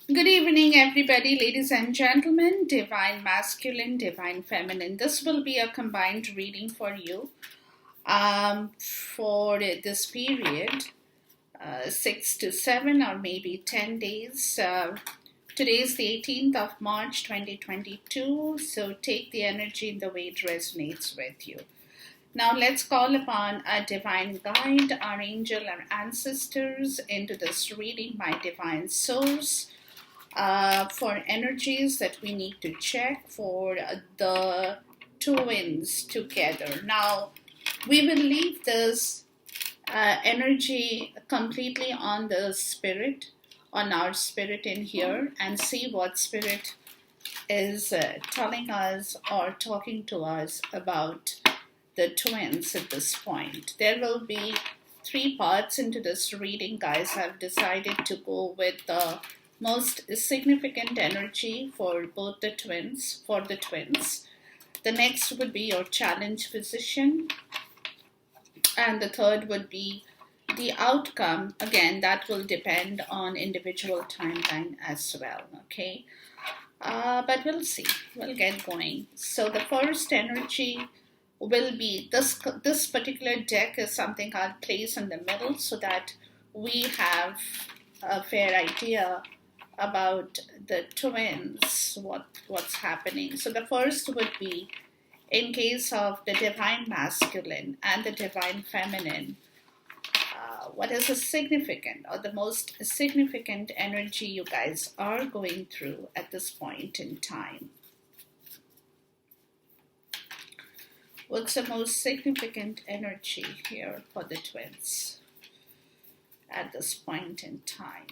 Good evening, everybody, ladies and gentlemen, divine masculine, divine feminine. This will be a combined reading for you for this period, 6 to 7 or maybe 10 days. Today is the 18th of March 2022, so take the energy in the way it resonates with you. Now let's call upon a divine guide, our angel, our ancestors into this reading, my divine source. For energies that we need to check for the twins together. Now, we will leave this energy completely on the spirit, on our spirit in here, and see what spirit is telling us or talking to us about the twins at this point. There will be 3 parts into this reading, guys. I've decided to go with the most significant energy for both the twins, for the twins. The next would be your challenge position, and the third would be the outcome. Again, that will depend on individual timeline as well, okay? But we'll see, we'll get going. So the first energy will be this particular deck is something I'll place in the middle so that we have a fair idea about the twins, what's happening. So the first would be in case of the divine masculine and the divine feminine, what is the significant or the most significant energy you guys are going through at this point in time? What's the most significant energy here for the twins at this point in time?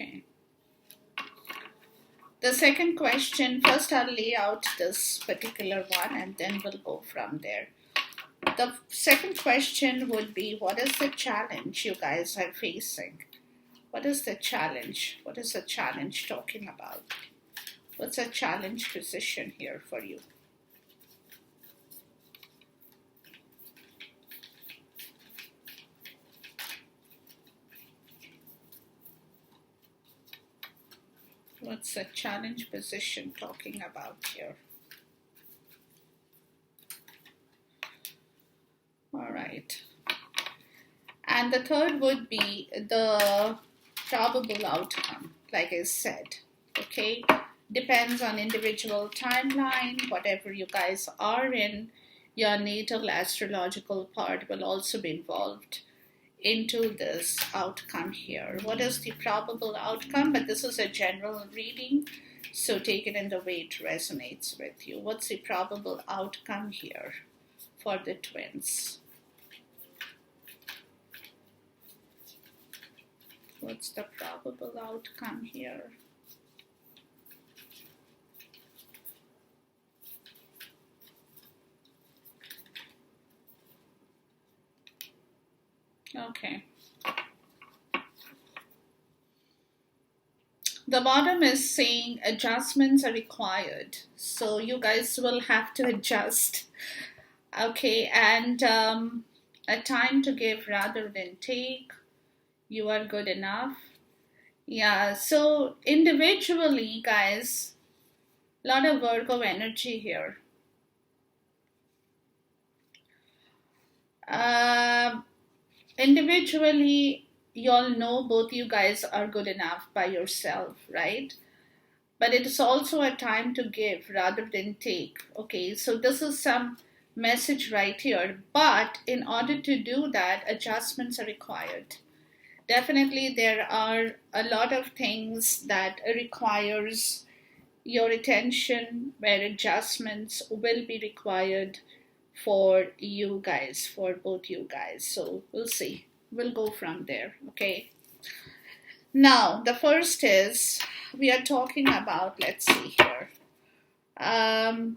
Okay. The second question, first I'll lay out this particular one and then we'll go from there. The second question would be, what is the challenge you guys are facing? What is the challenge? What is the challenge talking about? What's a challenge position here for you? What's a challenge position talking about here? All right. And the third would be the probable outcome, like I said, okay? Depends on individual timeline, whatever you guys are in, your natal astrological part will also be involved into this outcome here. What is the probable outcome? But this is a general reading, so take it in the way it resonates with you. What's the probable outcome here for the twins? What's the probable outcome here? Okay. The bottom is saying adjustments are required. So you guys will have to adjust. Okay, and a time to give rather than take. You are good enough. Yeah, so individually, guys, a lot of Virgo energy here. Individually, you all know both you guys are good enough by yourself, right? But it is also a time to give rather than take. Okay, so this is some message right here. But in order to do that, adjustments are required. Definitely there are a lot of things that requires your attention, where adjustments will be required for you guys, for both you guys. So we'll see. We'll go from there, okay? Now, the first is, we are talking about, let's see here. I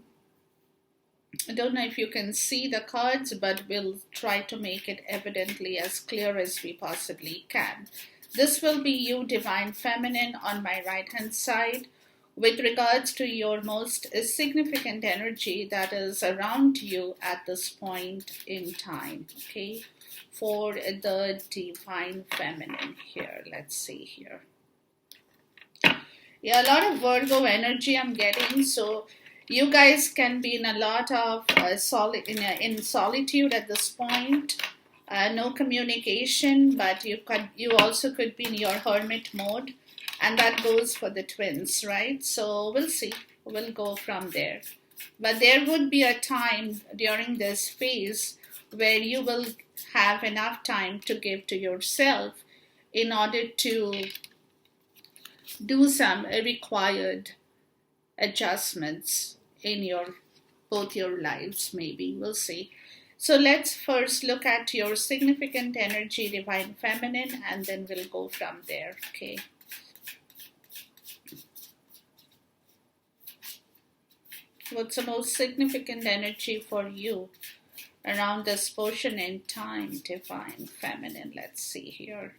don't know if you can see the cards, but we'll try to make it evidently as clear as we possibly can. This will be you, divine feminine, on my right hand side, with regards to your most significant energy that is around you at this point in time, okay, for the divine feminine here. Let's see here. Yeah, a lot of Virgo energy I'm getting, so you guys can be in a lot of in solitude at this point. No communication, but you also could be in your hermit mode, and that goes for the twins, right? So we'll see. We'll go from there. But there would be a time during this phase where you will have enough time to give to yourself in order to do some required adjustments in both your lives, maybe. We'll see. So let's first look at your significant energy, divine feminine, and then we'll go from there, okay? What's the most significant energy for you around this portion in time, divine feminine? Let's see here.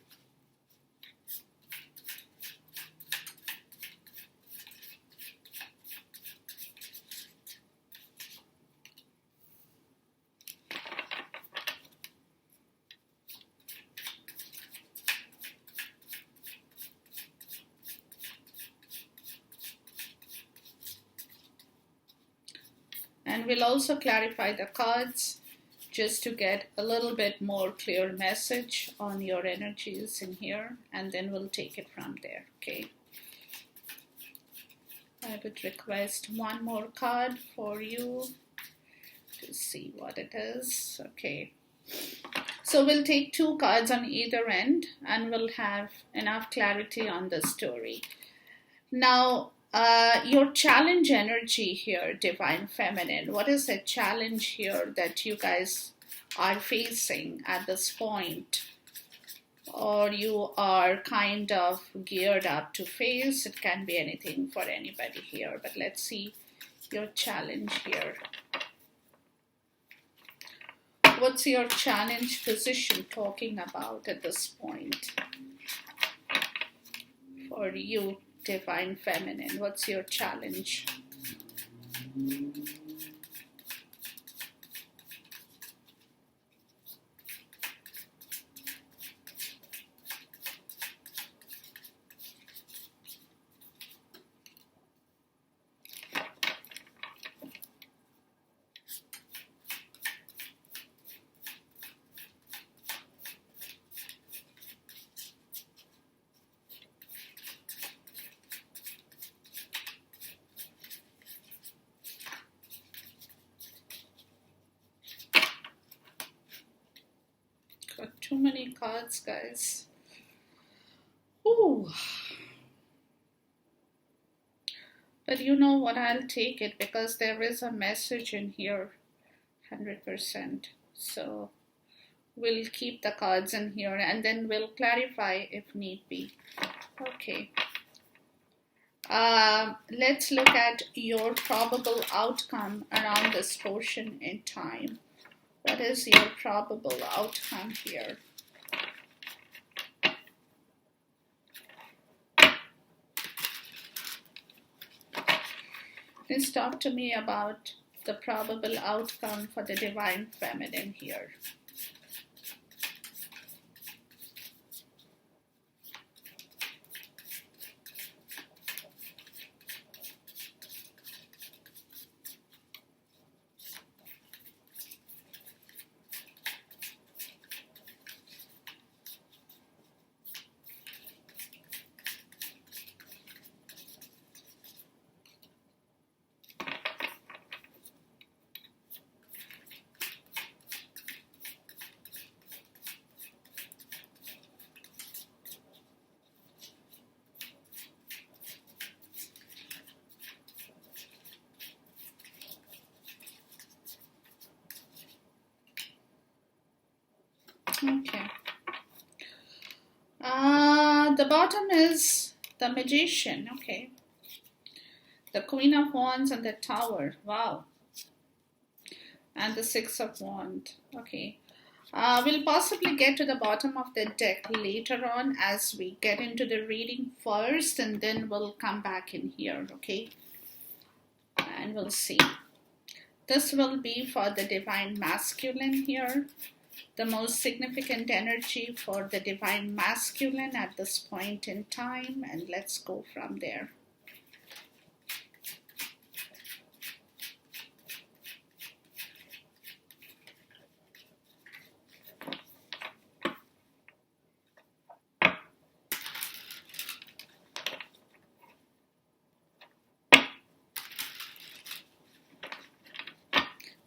And we'll also clarify the cards just to get a little bit more clear message on your energies in here, and then we'll take it from there, okay? I would request one more card for you to see what it is, okay? So we'll take 2 cards on either end, and we'll have enough clarity on the story. Now, your challenge energy here, divine feminine, what is the challenge here that you guys are facing at this point, or you are kind of geared up to face? It can be anything for anybody here, but let's see your challenge here. What's your challenge position talking about at this point for you, divine feminine? What's your challenge? Got too many cards, guys. Ooh. But you know what, I'll take it because there is a message in here, 100%. So we'll keep the cards in here and then we'll clarify if need be. Okay. Let's look at your probable outcome around this portion in time. What is your probable outcome here? Please talk to me about the probable outcome for the divine feminine here. Okay. The bottom is the Magician. Okay. The Queen of Wands and the Tower. Wow. And the Six of Wands. Okay. We'll possibly get to the bottom of the deck later on as we get into the reading first, and then we'll come back in here, okay? And we'll see. This will be for the Divine Masculine here. The most significant energy for the Divine Masculine at this point in time, and let's go from there.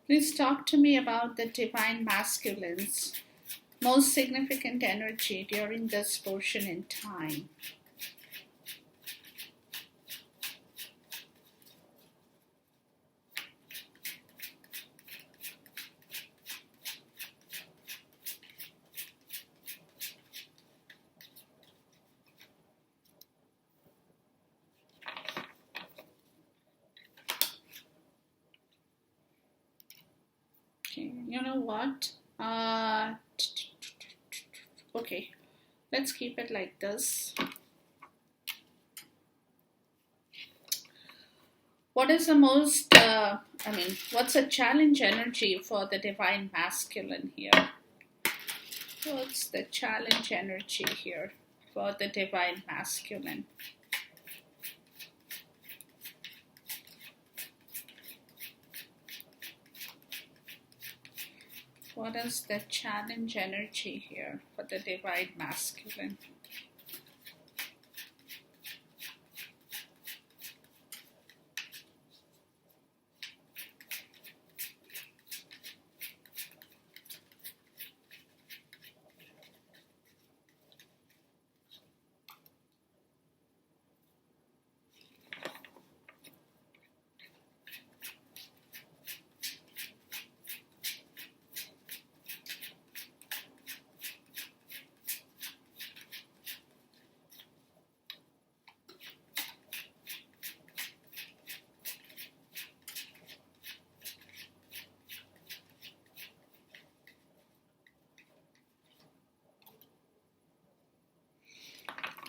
Please talk to me about the Divine Masculine's most significant energy during this portion in time. You know what? Okay, let's keep it like this. What is the most, what's a challenge energy for the Divine Masculine here? What's the challenge energy here for the Divine Masculine? What is the challenge energy here for the Divine Masculine?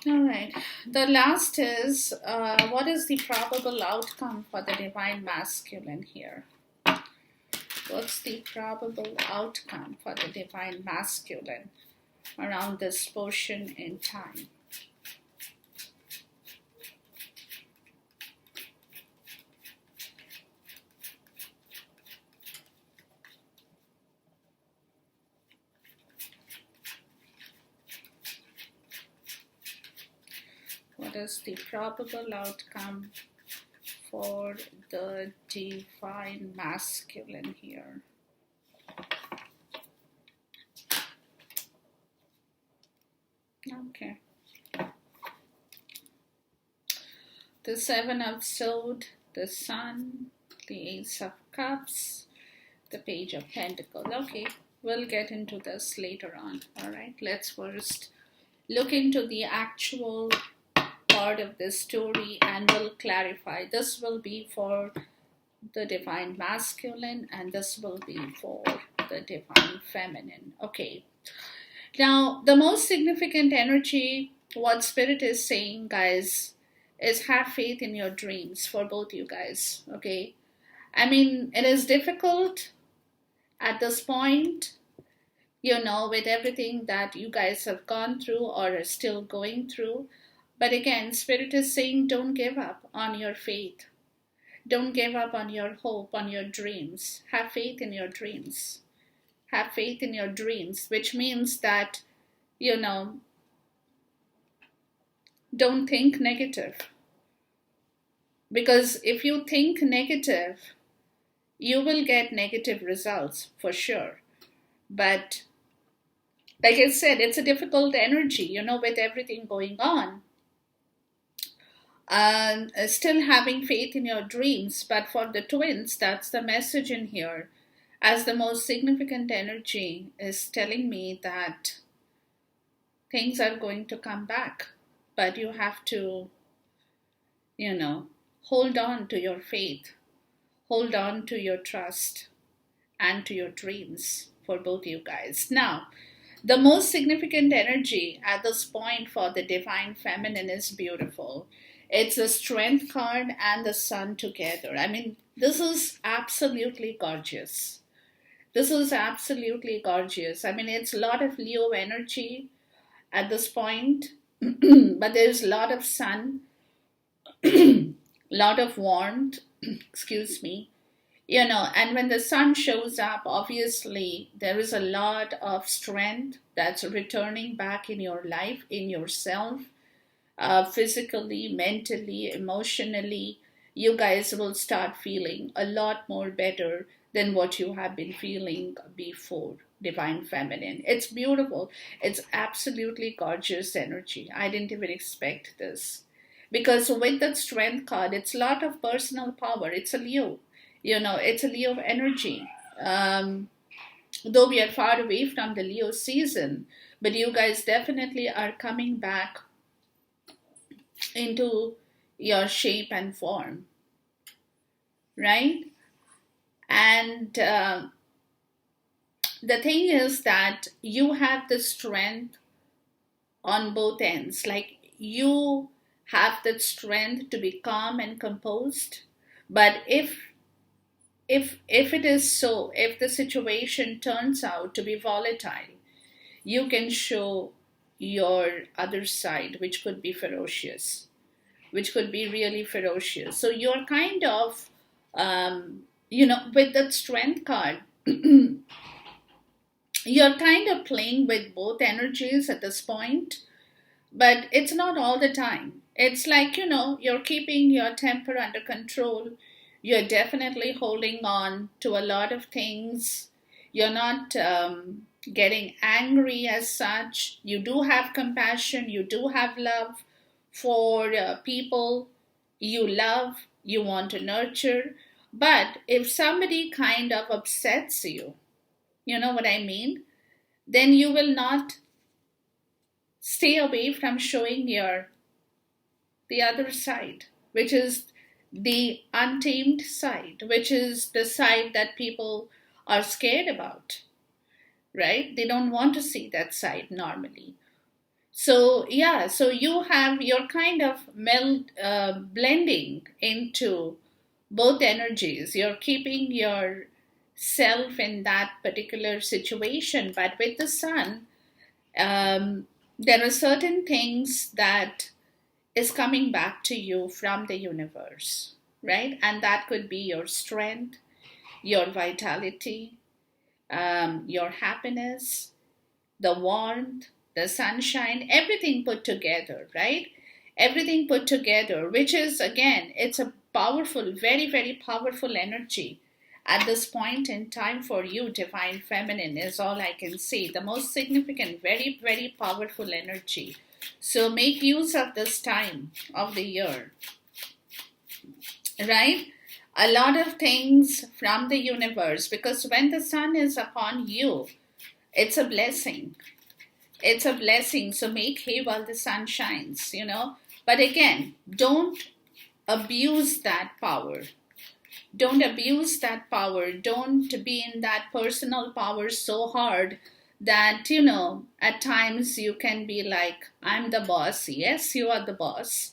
All right. The last is, what is the probable outcome for the Divine Masculine here? What's the probable outcome for the Divine Masculine around this portion in time? What is the probable outcome for the Divine Masculine here? Okay. The Seven of Swords, the Sun, the Ace of Cups, the Page of Pentacles. Okay, we'll get into this later on. All right, let's first look into the actual part of this story and we'll clarify. This will be for the Divine Masculine and this will be for the Divine Feminine. Okay. Now, the most significant energy, what Spirit is saying, guys, is have faith in your dreams for both you guys, okay? I mean, it is difficult at this point, you know, with everything that you guys have gone through or are still going through. But again, Spirit is saying don't give up on your faith. Don't give up on your hope, on your dreams. Have faith in your dreams. Have faith in your dreams, which means that, you know, don't think negative. Because if you think negative, you will get negative results for sure. But like I said, it's a difficult energy, you know, with everything going on. Still having faith in your dreams. But for the twins, that's the message in here. As the most significant energy is telling me that things are going to come back. But you have to, you know, hold on to your faith. Hold on to your trust and to your dreams for both you guys. Now, the most significant energy at this point for the divine feminine is beautiful. It's the strength card and the sun together. I mean, this is absolutely gorgeous. This is absolutely gorgeous. I mean, it's a lot of Leo energy at this point, but there's a lot of sun, lot of warmth, excuse me, and when the sun shows up, obviously there is a lot of strength that's returning back in your life, in yourself, physically, mentally, emotionally. You guys will start feeling a lot more better than what you have been feeling before. Divine feminine, it's beautiful. It's absolutely gorgeous energy. I didn't even expect this, because with that strength card, it's a lot of personal power. It's a Leo, it's a Leo energy. Though we are far away from the Leo season, but you guys definitely are coming back into your shape and form, right? And the thing is that you have the strength on both ends. Like, you have that strength to be calm and composed. But if it is so, if the situation turns out to be volatile, you can show your other side, which could be ferocious, which could be really ferocious. So you're kind of, with that strength card, you're kind of playing with both energies at this point, but it's not all the time. It's like, you're keeping your temper under control. You're definitely holding on to a lot of things. You're not getting angry as such. You do have compassion. You do have love for people you love, you want to nurture. But if somebody kind of upsets you, you know what I mean? Then you will not stay away from showing the other side, which is the untamed side, which is the side that people are scared about, right? They don't want to see that side normally. So yeah, so you're kind of blending into both energies. You're keeping yourself in that particular situation, but with the sun, there are certain things that is coming back to you from the universe, right? And that could be your strength, your vitality, your happiness, the warmth, the sunshine, everything put together, right? Everything put together, which is, again, it's a powerful, very, very powerful energy at this point in time for you. Divine feminine is all I can say. The most significant, very, very powerful energy. So make use of this time of the year, right? A lot of things from the universe, because when the sun is upon you, it's a blessing. It's a blessing. So make hay while the sun shines, But again, don't abuse that power. Don't abuse that power. Don't be in that personal power so hard that, at times you can be like, I'm the boss. Yes, you are the boss.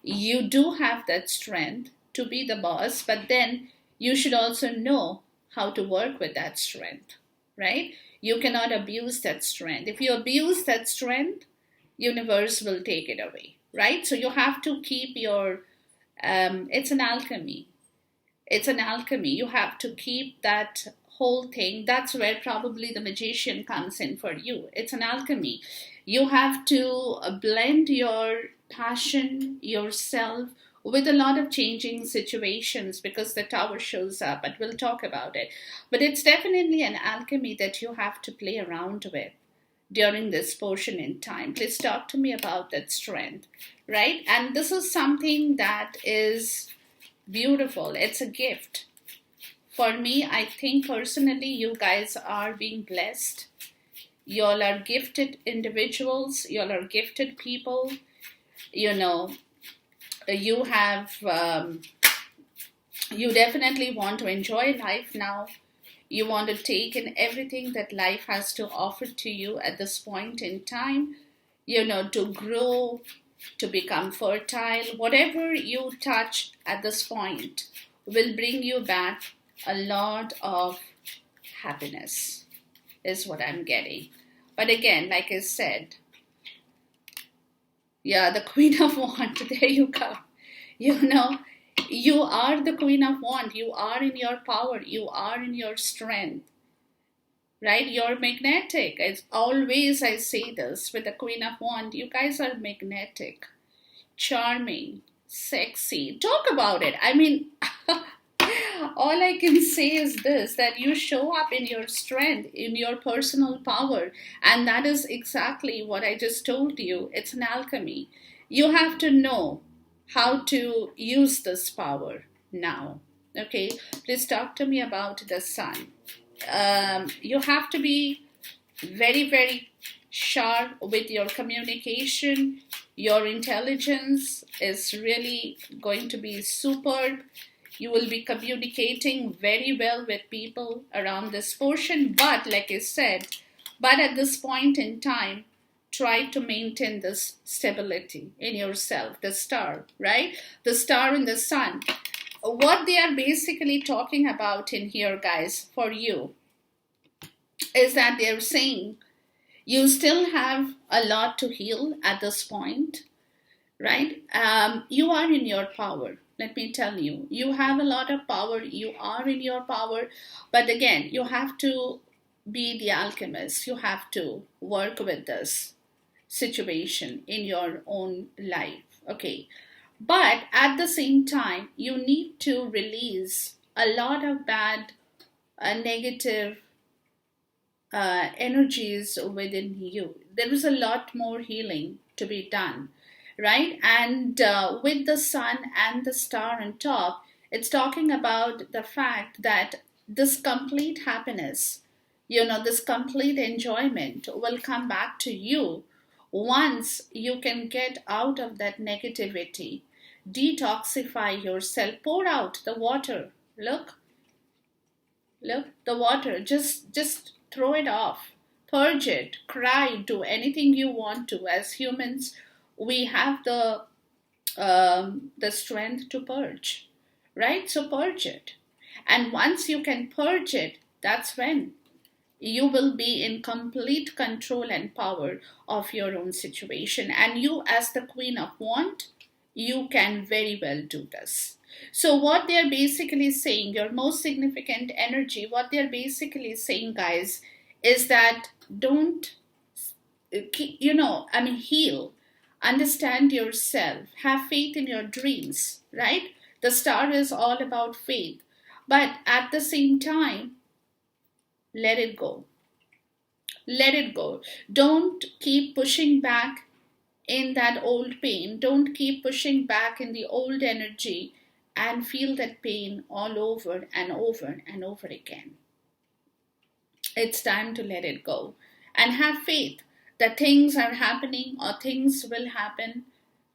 You do have that strength to be the boss, but then you should also know how to work with that strength, right? You cannot abuse that strength. If you abuse that strength, universe will take it away, right? So you have to keep your, it's an alchemy. It's an alchemy. You have to keep that whole thing. That's where probably the magician comes in for you. It's an alchemy. You have to blend your passion, yourself, with a lot of changing situations, because the tower shows up, but we'll talk about it. But it's definitely an alchemy that you have to play around with during this portion in time. Please talk to me about that strength, right? And this is something that is beautiful. It's a gift. For me, I think personally, you guys are being blessed. Y'all are gifted individuals. Y'all are gifted people. You have, you definitely want to enjoy life now. You want to take in everything that life has to offer to you at this point in time, to grow, to become fertile. Whatever you touch at this point will bring you back a lot of happiness, is what I'm getting. But again, like I said, yeah, the Queen of Wands, there you go. You are the Queen of Wands. You are in your power. You are in your strength, right? You're magnetic. It's always, I say this with the Queen of Wands, you guys are magnetic, charming, sexy. Talk about it. I mean, all I can say is this, that you show up in your strength, in your personal power. And that is exactly what I just told you. It's an alchemy. You have to know how to use this power now. Okay, please talk to me about the sun. You have to be very, very sharp with your communication. Your intelligence is really going to be superb. You will be communicating very well with people around this portion. But like I said, at this point in time, try to maintain this stability in yourself. The star, right? The star and the sun. What they are basically talking about in here, guys, for you, is that they're saying you still have a lot to heal at this point, right? You are in your power. Let me tell you, you have a lot of power. You are in your power. But again, you have to be the alchemist. You have to work with this situation in your own life. Okay. But at the same time, you need to release a lot of bad, negative energies within you. There is a lot more healing to be done, right? And with the sun and the star on top, it's talking about the fact that this complete happiness, this complete enjoyment will come back to you once you can get out of that negativity, detoxify yourself, pour out the water. Look, the water. Just throw it off, purge it, cry, do anything you want to. As humans, we have the strength to purge, right? So purge it, and once you can purge it, that's when you will be in complete control and power of your own situation. And you, as the Queen of Wands, you can very well do this. So what they're basically saying, your most significant energy, what they're basically saying, guys, is that don't, heal, understand yourself, have faith in your dreams, right? The star is all about faith. But at the same time, let it go. Let it go. Don't keep pushing back in that old pain. Don't keep pushing back in the old energy and feel that pain all over and over and over again. It's time to let it go and have faith that things are happening or things will happen.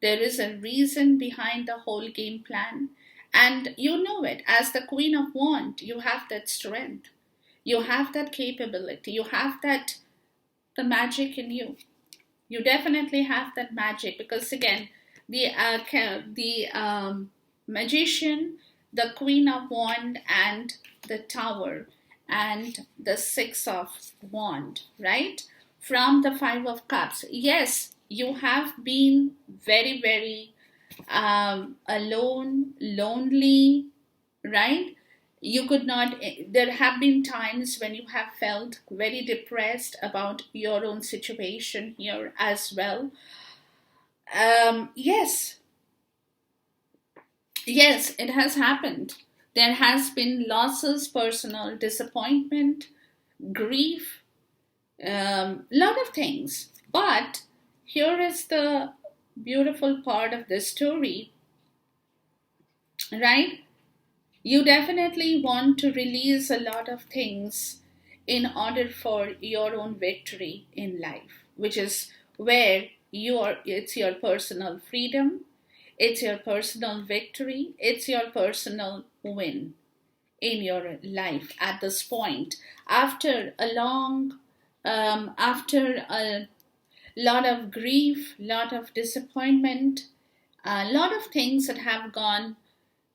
There is a reason behind the whole game plan, and you know it. As the Queen of Wands, you have that strength. You have that capability. You have the magic in you. You definitely have that magic, because again, the magician, the Queen of Wands, and the Tower, and the Six of Wands, right? From the Five of Cups. Yes, you have been very, very alone, lonely, right? You could not, there have been times when you have felt very depressed about your own situation here as well. Yes, it has happened. There has been losses, personal disappointment, grief, lot of things. But here is the beautiful part of the story, right? You definitely want to release a lot of things in order for your own victory in life, which is where it's your personal freedom, it's your personal victory, it's your personal win in your life at this point. After a long, after a lot of grief, lot of disappointment, a lot of things that have gone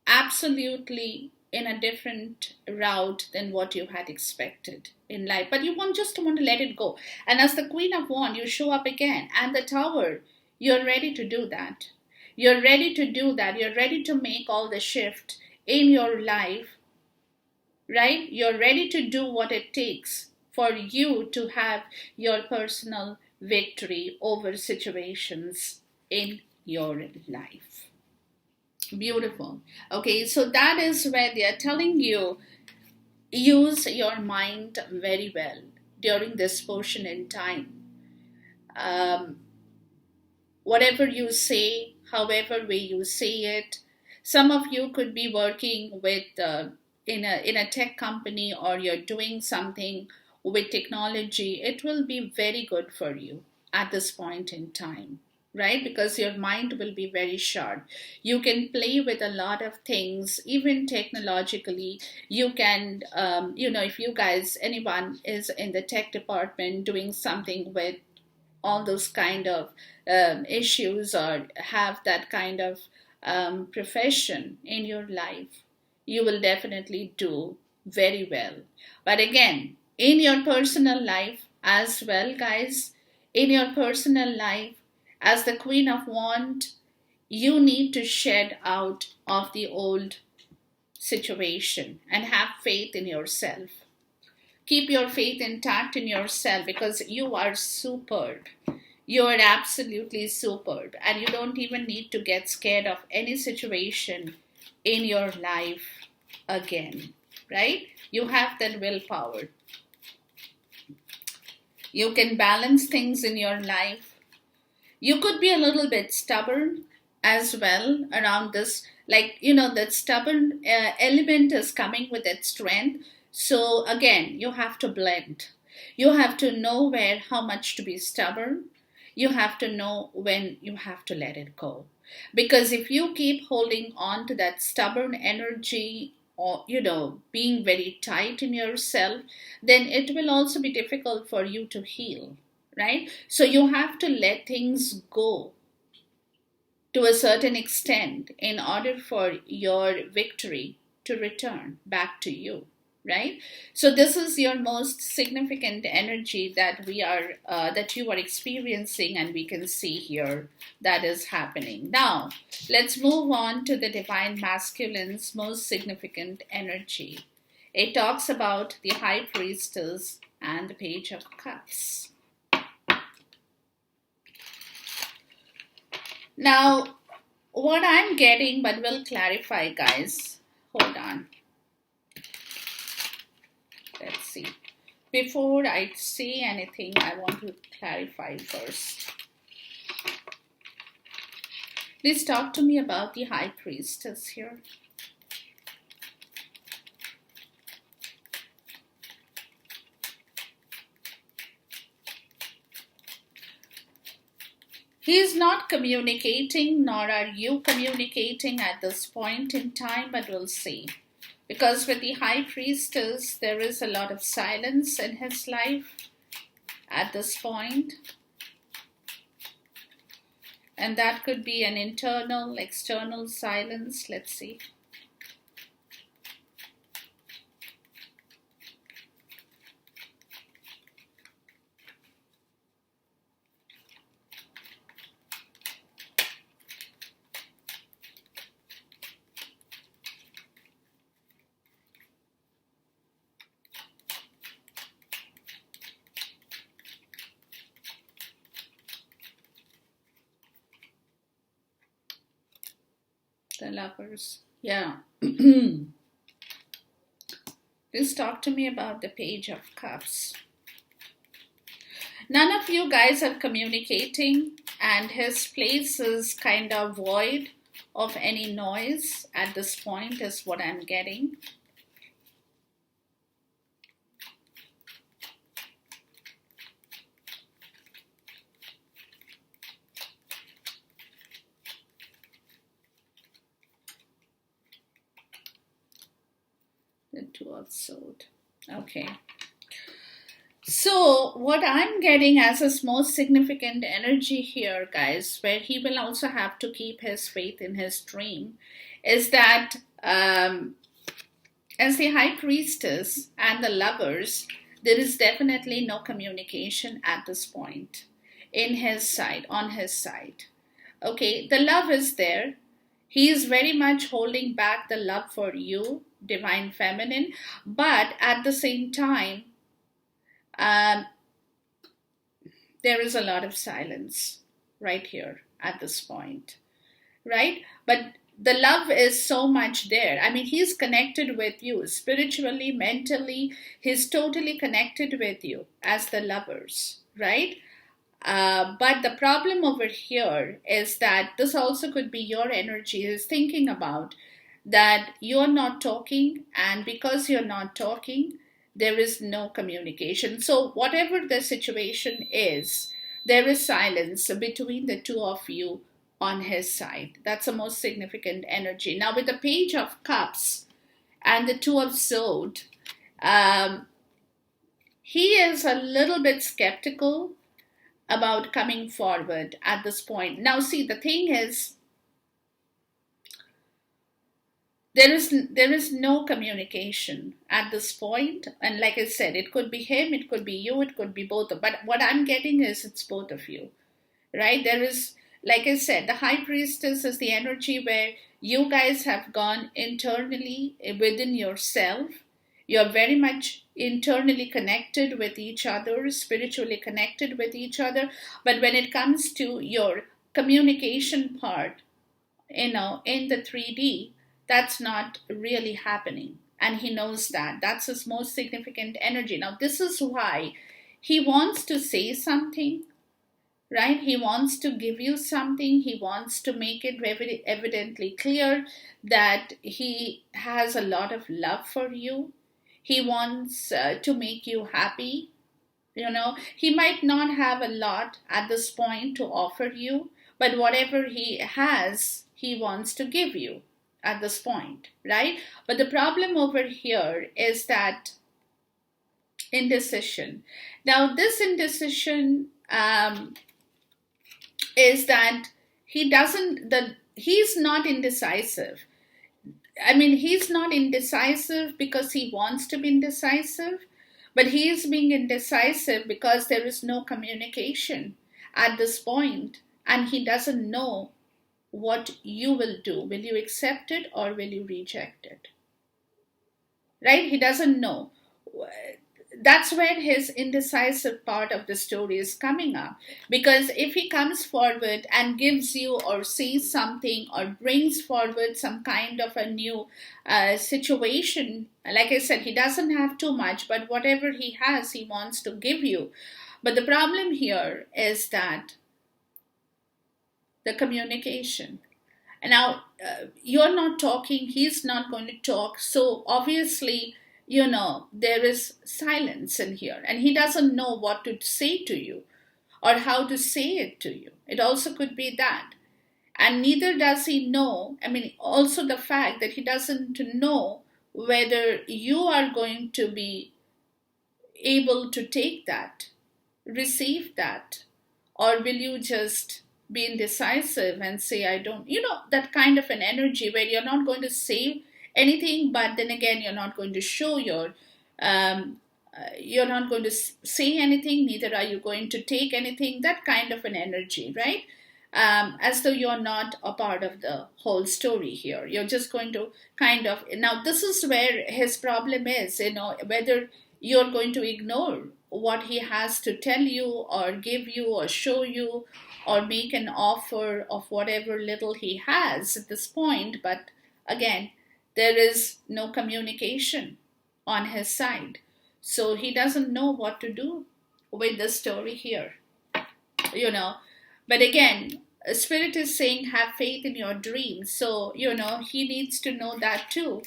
absolutely in a different route than what you had expected in life, but you want to let it go. And as the Queen of Wands, you show up again, and the Tower, you're ready to do that. You're ready to do that. You're ready to make all the shift in your life, right? You're ready to do what it takes for you to have your personal victory over situations in your life. Beautiful. Okay, so that is where they are telling you, use your mind very well during this portion in time. Um, Whatever you say, however way you say it, some of you could be working with in a tech company, or you're doing something with technology. It will be very good for you at this point in time, right? Because your mind will be very sharp. You can play with a lot of things, even technologically. You can, if you guys, anyone is in the tech department doing something with all those kind of issues, or have that kind of profession in your life, you will definitely do very well. But again, in your personal life as well, guys, in your personal life, as the Queen of Wands, you need to shed out of the old situation and have faith in yourself. Keep your faith intact in yourself, because you are superb. You are absolutely superb, and you don't even need to get scared of any situation in your life again, right? You have that willpower. You can balance things in your life. You could be a little bit stubborn as well around this, that stubborn element is coming with its strength. So again, you have to blend. You have to know how much to be stubborn. You have to know when you have to let it go. Because if you keep holding on to that stubborn energy, or being very tight in yourself, then it will also be difficult for you to heal, right? So you have to let things go to a certain extent in order for your victory to return back to you, right? So this is your most significant energy that you are experiencing, and we can see here that is happening. Now let's move on to the Divine Masculine's most significant energy. It talks about the High Priestess and the Page of Cups. Now, what I'm getting, but we'll clarify, guys. Hold on. Let's see. Before I say anything, I want to clarify first. Please talk to me about the High Priestess here. He is not communicating, nor are you communicating at this point in time, but we'll see. Because with the High Priestess, there is a lot of silence in his life at this point. And that could be an internal, external silence. Let's see. The Lovers. Yeah. Please talk to me about the Page of Cups. None of you guys are communicating, and his place is kind of void of any noise at this point, is what I'm getting. The Two of Swords. Okay. So what I'm getting as his most significant energy here, guys, where he will also have to keep his faith in his dream, is that as the High Priestess and the Lovers, there is definitely no communication at this point in his side, on his side. Okay, the love is there. He is very much holding back the love for you, Divine Feminine, but at the same time, there is a lot of silence right here at this point, right? But the love is so much there. I mean, he's connected with you spiritually, mentally. He's totally connected with you as the Lovers, right? But the problem over here is that this also could be your energy is thinking about that you're not talking, and because you're not talking, there is no communication. So whatever the situation is, there is silence between the two of you on his side. That's the most significant energy. Now with the Page of Cups and the Two of Swords, he is a little bit skeptical about coming forward at this point. Now see, the thing is, there is no communication at this point. And like I said, it could be him, it could be you, it could be both. But what I'm getting is it's both of you, right? There is, like I said, the High Priestess is the energy where you guys have gone internally within yourself. You're very much internally connected with each other, spiritually connected with each other. But when it comes to your communication part, in the 3D, that's not really happening. And he knows that. That's his most significant energy. Now, this is why he wants to say something, right? He wants to give you something. He wants to make it evidently clear that he has a lot of love for you. He wants to make you happy. He might not have a lot at this point to offer you, but whatever he has, he wants to give you at this point, right? But the problem over here is that indecision. Now, this indecision is that he's not indecisive. I mean, he's not indecisive because he wants to be indecisive, but he is being indecisive because there is no communication at this point, and he doesn't know what you will do. Will you accept it or will you reject it? Right? He doesn't know. That's where his indecisive part of the story is coming up. Because if he comes forward and gives you or says something or brings forward some kind of a new situation, like I said, he doesn't have too much, but whatever he has, he wants to give you. But the problem here is that the communication. And now you're not talking, he's not going to talk. So obviously, there is silence in here, and he doesn't know what to say to you or how to say it to you. It also could be that. And neither does he know, also the fact that he doesn't know whether you are going to be able to take that, receive that, or will you just be indecisive and say, I don't, that kind of an energy where you're not going to say anything, but then again, you're not going to show you're not going to say anything, neither are you going to take anything, that kind of an energy, right? As though you're not a part of the whole story here. You're just going to now this is where his problem is, whether you're going to ignore what he has to tell you or give you or show you or make an offer of whatever little he has at this point. But again, there is no communication on his side. So he doesn't know what to do with the story here, But again, Spirit is saying have faith in your dreams. So, he needs to know that too,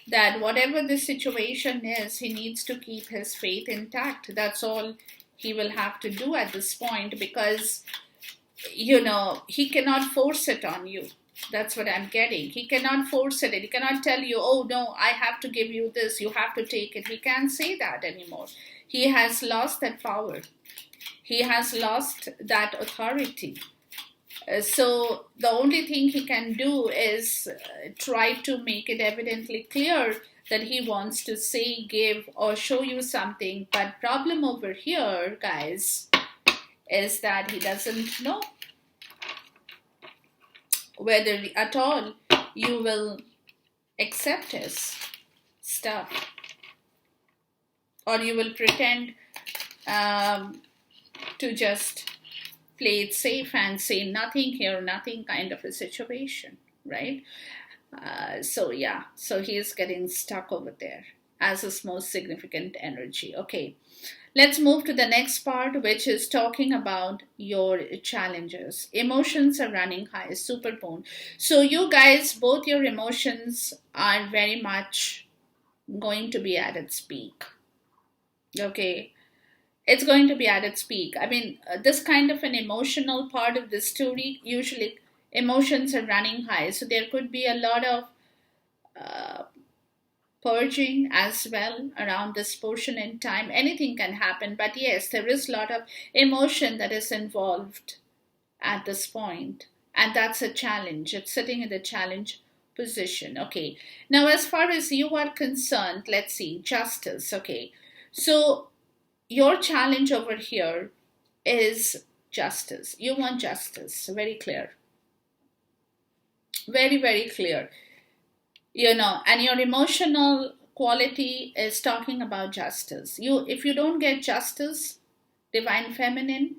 that whatever the situation is, he needs to keep his faith intact. That's all he will have to do at this point, because, he cannot force it on you. That's what I'm getting. He cannot force it. He cannot tell you, oh no, I have to give you this, you have to take it. He can't say that anymore. He has lost that power. He has lost that authority. So the only thing he can do is try to make it evidently clear that he wants to say, give, or show you something. But problem over here, guys, is that he doesn't know whether at all you will accept his stuff, or you will pretend to just play it safe and say nothing here, nothing kind of a situation, right? So yeah, so he is getting stuck over there as his most significant energy. Okay, let's move to the next part, which is talking about your challenges. Emotions are running high, supermoon. So you guys, both your emotions are very much going to be at its peak. Okay, it's going to be at its peak. I mean, this kind of an emotional part of the story, usually emotions are running high. So there could be a lot of uh, purging as well around this portion in time. Anything can happen, but yes, there is a lot of emotion that is involved at this point, and that's a challenge. It's sitting in the challenge position. Okay, now as far as you are concerned, let's see, justice. Okay, so your challenge over here is justice. You want justice, very clear, very, very clear. And your emotional quality is talking about justice. If you don't get justice, divine feminine,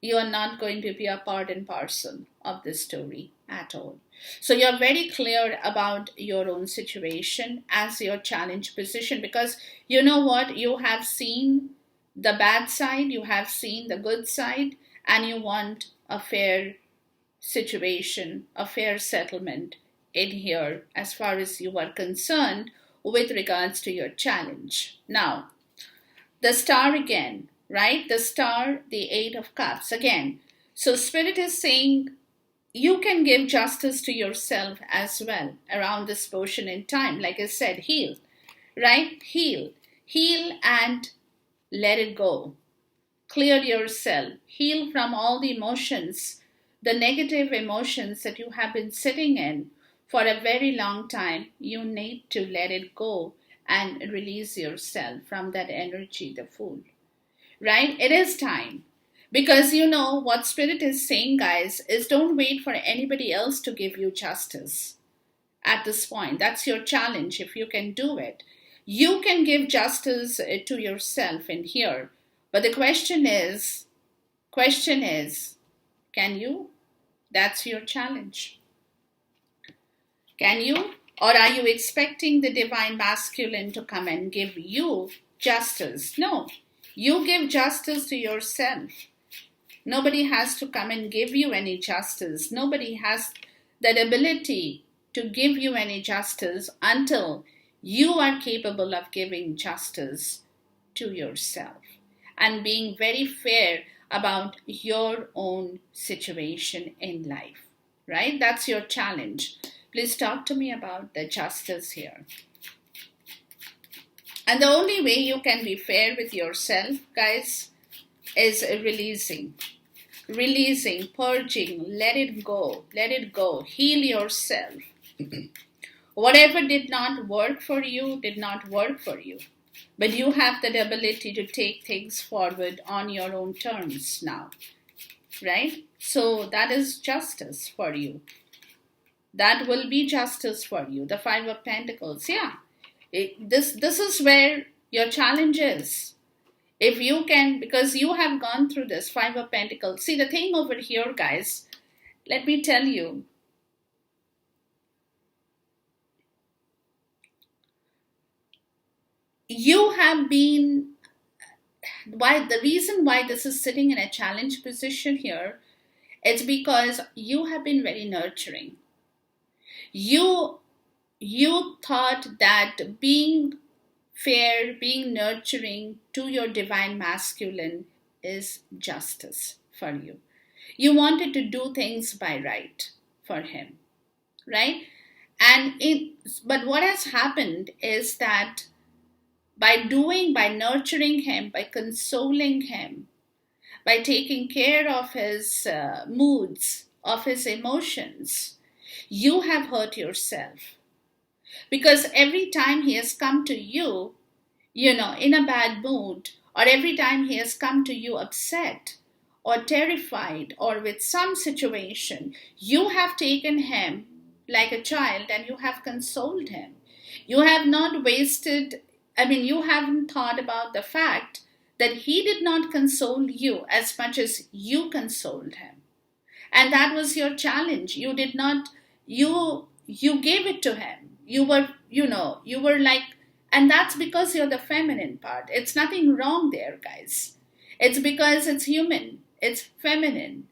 you are not going to be a part and parcel of this story at all. So you're very clear about your own situation as your challenge position, because you know what, you have seen the bad side, you have seen the good side, and you want a fair situation, a fair settlement in here as far as you are concerned with regards to your challenge. Now, the star again, right? The star, the Eight of Cups again. So Spirit is saying you can give justice to yourself as well around this portion in time. Like I said, heal, right? Heal. Heal and let it go. Clear yourself. Heal from all the emotions, the negative emotions that you have been sitting in for a very long time. You need to let it go and release yourself from that energy, the Fool. Right? It is time. Because you know what Spirit is saying, guys, is don't wait for anybody else to give you justice at this point. That's your challenge if you can do it. You can give justice to yourself in here. But the question is, can you? That's your challenge. Can you? Or are you expecting the divine masculine to come and give you justice? No. You give justice to yourself. Nobody has to come and give you any justice. Nobody has that ability to give you any justice until you are capable of giving justice to yourself and being very fair about your own situation in life, right? That's your challenge. Please talk to me about the justice here. And the only way you can be fair with yourself, guys, is releasing, purging, let it go, heal yourself. Whatever did not work for you, did not work for you. But you have the ability to take things forward on your own terms now, right? So that is justice for you. That will be justice for you. The Five of Pentacles, yeah. This is where your challenge is. If you can, because you have gone through this Five of Pentacles. See, the thing over here, guys, let me tell you. You have been, the reason why this is sitting in a challenge position here, it's because you have been very nurturing. You thought that being fair, being nurturing to your divine masculine is justice for you. You wanted to do things by right for him, right? But what has happened is that by nurturing him, by consoling him, by taking care of his moods, of his emotions, you have hurt yourself. Because every time he has come to you, in a bad mood, or every time he has come to you upset or terrified or with some situation, you have taken him like a child and you have consoled him. You have not wasted, you haven't thought about the fact that he did not console you as much as you consoled him. And that was your challenge. You did not, you gave it to him. You were like, and that's because you're the feminine part. It's nothing wrong there, guys. It's because it's human, it's feminine,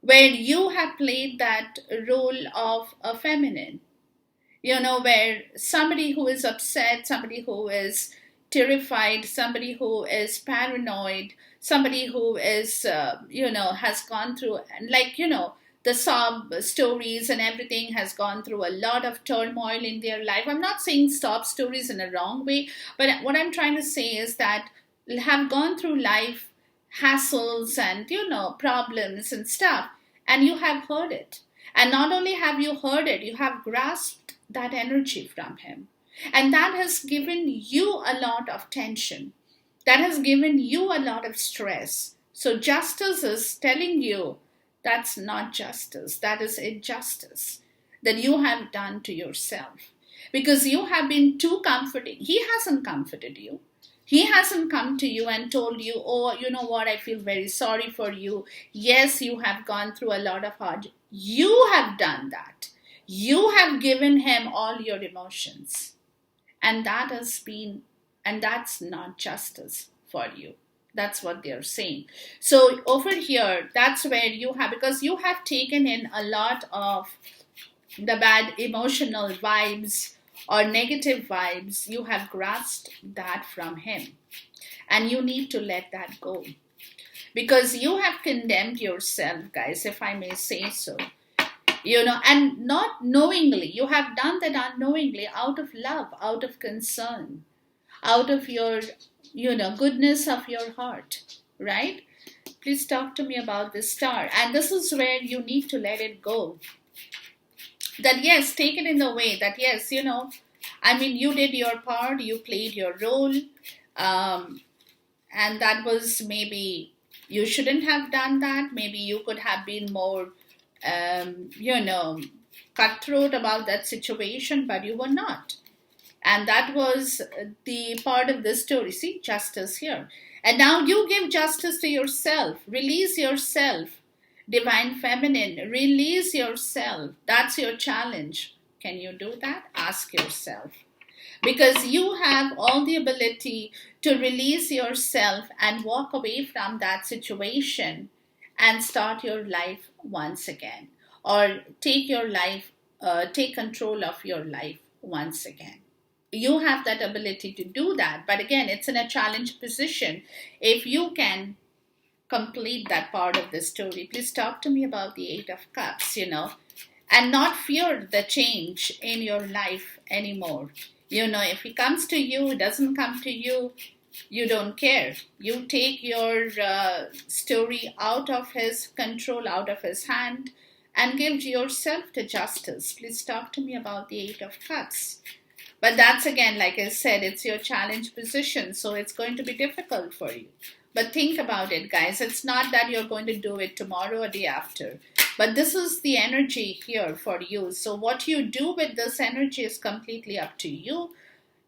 where you have played that role of a feminine, where somebody who is upset, somebody who is terrified, somebody who is paranoid, somebody who is, has gone through, the sob stories and everything, has gone through a lot of turmoil in their life. I'm not saying sob stories in a wrong way, but what I'm trying to say is that have gone through life hassles and, problems and stuff, and you have heard it. And not only have you heard it, you have grasped that energy from him. And that has given you a lot of tension. That has given you a lot of stress. So justice is telling you that's not justice. That is injustice that you have done to yourself. Because you have been too comforting. He hasn't comforted you. He hasn't come to you and told you, oh, you know what, I feel very sorry for you. Yes, you have gone through a lot of hard. You have done that. You have given him all your emotions. And that's not justice for you. That's what they're saying. So over here, that's where you have, because you have taken in a lot of the bad emotional vibes or negative vibes, you have grasped that from him. And you need to let that go. Because you have condemned yourself, guys, if I may say so. And not knowingly. You have done that unknowingly, out of love, out of concern, out of your, goodness of your heart, right? Please talk to me about this star. And this is where you need to let it go. That yes, take it in the way that yes, you did your part, you played your role, and that was, maybe you shouldn't have done that. Maybe you could have been more, cutthroat about that situation, but you were not. And that was the part of the story. See, justice here. And now you give justice to yourself. Release yourself. Divine Feminine, release yourself. That's your challenge. Can you do that? Ask yourself. Because you have all the ability to release yourself and walk away from that situation and start your life once again. Or take control of your life once again. You have that ability to do that. But again, it's in a challenge position. If you can complete that part of the story, please talk to me about the Eight of Cups, and not fear the change in your life anymore. If he comes to you, doesn't come to you, you don't care. You take your story out of his control, out of his hand, and give yourself to justice. Please talk to me about the Eight of Cups. But that's, again, like I said, it's your challenge position, so it's going to be difficult for you. But think about it, guys. It's not that you're going to do it tomorrow or day after. But this is the energy here for you. So what you do with this energy is completely up to you.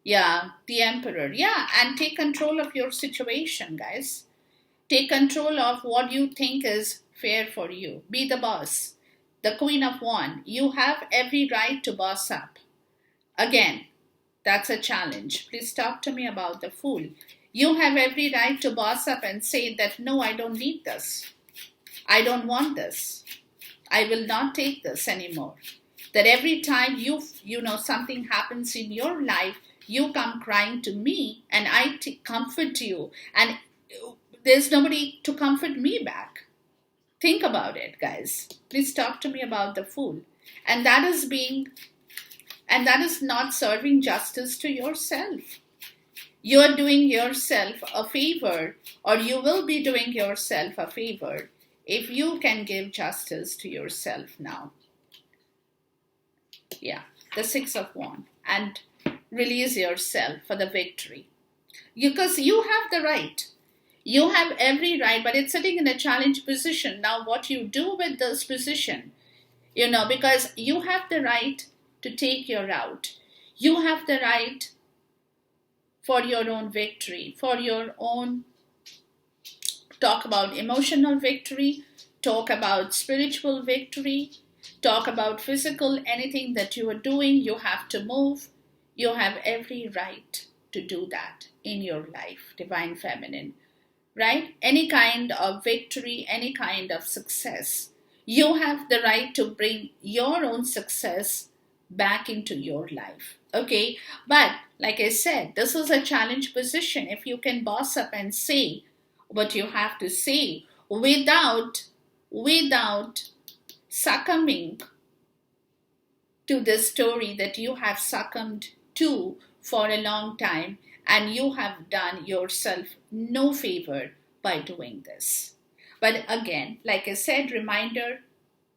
Yeah, the Emperor. Yeah, and take control of your situation, guys. Take control of what you think is fair for you. Be the boss. The Queen of Wands. You have every right to boss up. Again, that's a challenge. Please talk to me about the Fool. You have every right to boss up and say that, no, I don't need this. I don't want this. I will not take this anymore. That every time something happens in your life, you come crying to me and I comfort you. And there's nobody to comfort me back. Think about it, guys. Please talk to me about the Fool. And that is not serving justice to yourself. You're doing yourself a favor, or you will be doing yourself a favor if you can give justice to yourself now. Yeah, the Six of Wands, and release yourself for the victory. Because you have the right. You have every right, but it's sitting in a challenge position. Now, what you do with this position, because you have the right to take your route. You have the right for your own victory, for your own, talk about emotional victory, talk about spiritual victory, talk about physical, anything that you are doing, you have to move. You have every right to do that in your life, Divine Feminine, right? Any kind of victory, any kind of success. You have the right to bring your own success back into your life, okay? But like I said, this is a challenge position. If you can boss up and say what you have to say without succumbing to this story that you have succumbed to for a long time, and you have done yourself no favor by doing this. But again, like I said, reminder,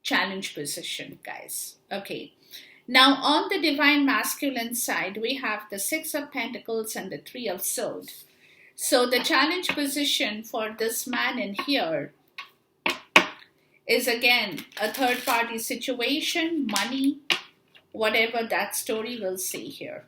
challenge position, guys. Okay. Now, on the Divine Masculine side, we have the Six of Pentacles and the Three of Swords. So the challenge position for this man in here is again a third party situation, money, whatever that story will see here.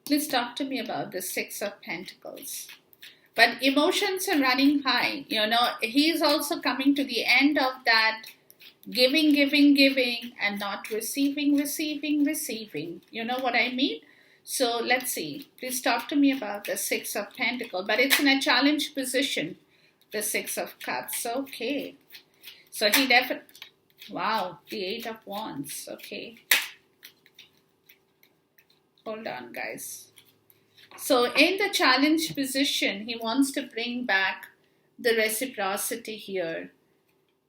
Please talk to me about the Six of Pentacles. But emotions are running high. He's also coming to the end of that giving, and not receiving. You know what I mean? So let's see. Please talk to me about the Six of Pentacles. But it's in a challenge position, the Six of Cups. Okay. So he definitely, wow, the Eight of Wands. Okay. Hold on, guys. So in the challenge position, he wants to bring back the reciprocity here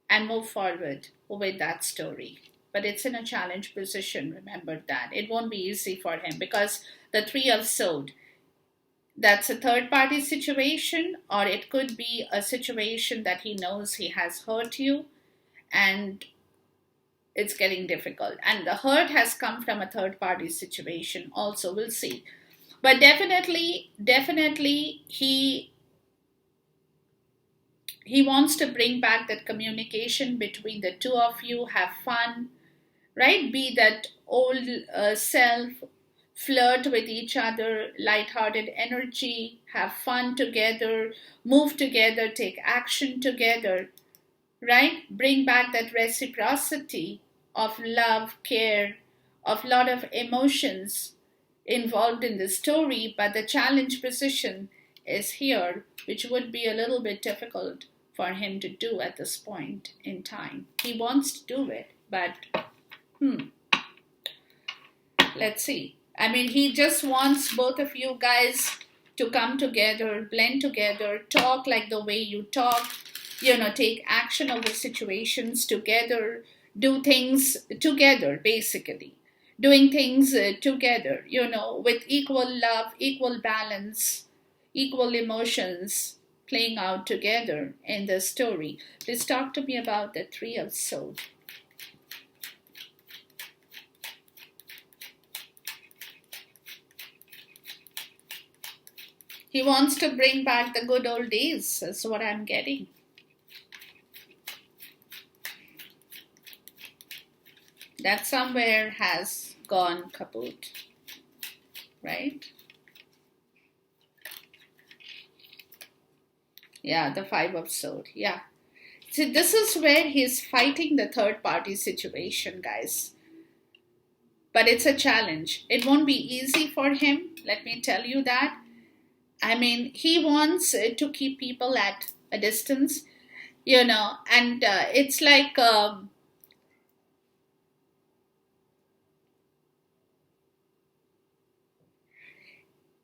and move forward with that story. But it's in a challenge position, remember that. It won't be easy for him because the Three of Swords, that's a third party situation, or it could be a situation that he knows he has hurt you and it's getting difficult. And the hurt has come from a third party situation also, we'll see. But definitely he wants to bring back that communication between the two of you, have fun, right? Be that old self, flirt with each other, lighthearted energy, have fun together, move together, take action together, right? Bring back that reciprocity of love, care, of lot of emotions involved in the story. But the challenge position is here, which would be a little bit difficult for him to do at this point in time. He wants to do it, but let's see. I mean, he just wants both of you guys to come together, blend together, talk like the way you talk, take action over situations together, do things together, basically. Doing things together, with equal love, equal balance, equal emotions playing out together in the story. Please talk to me about the Three of Swords. He wants to bring back the good old days, is what I'm getting. That somewhere has gone kaput, right? Yeah, the Five of Swords, yeah. See, this is where he's fighting the third party situation, guys. But it's a challenge. It won't be easy for him, let me tell you that. I mean, he wants to keep people at a distance, and it's like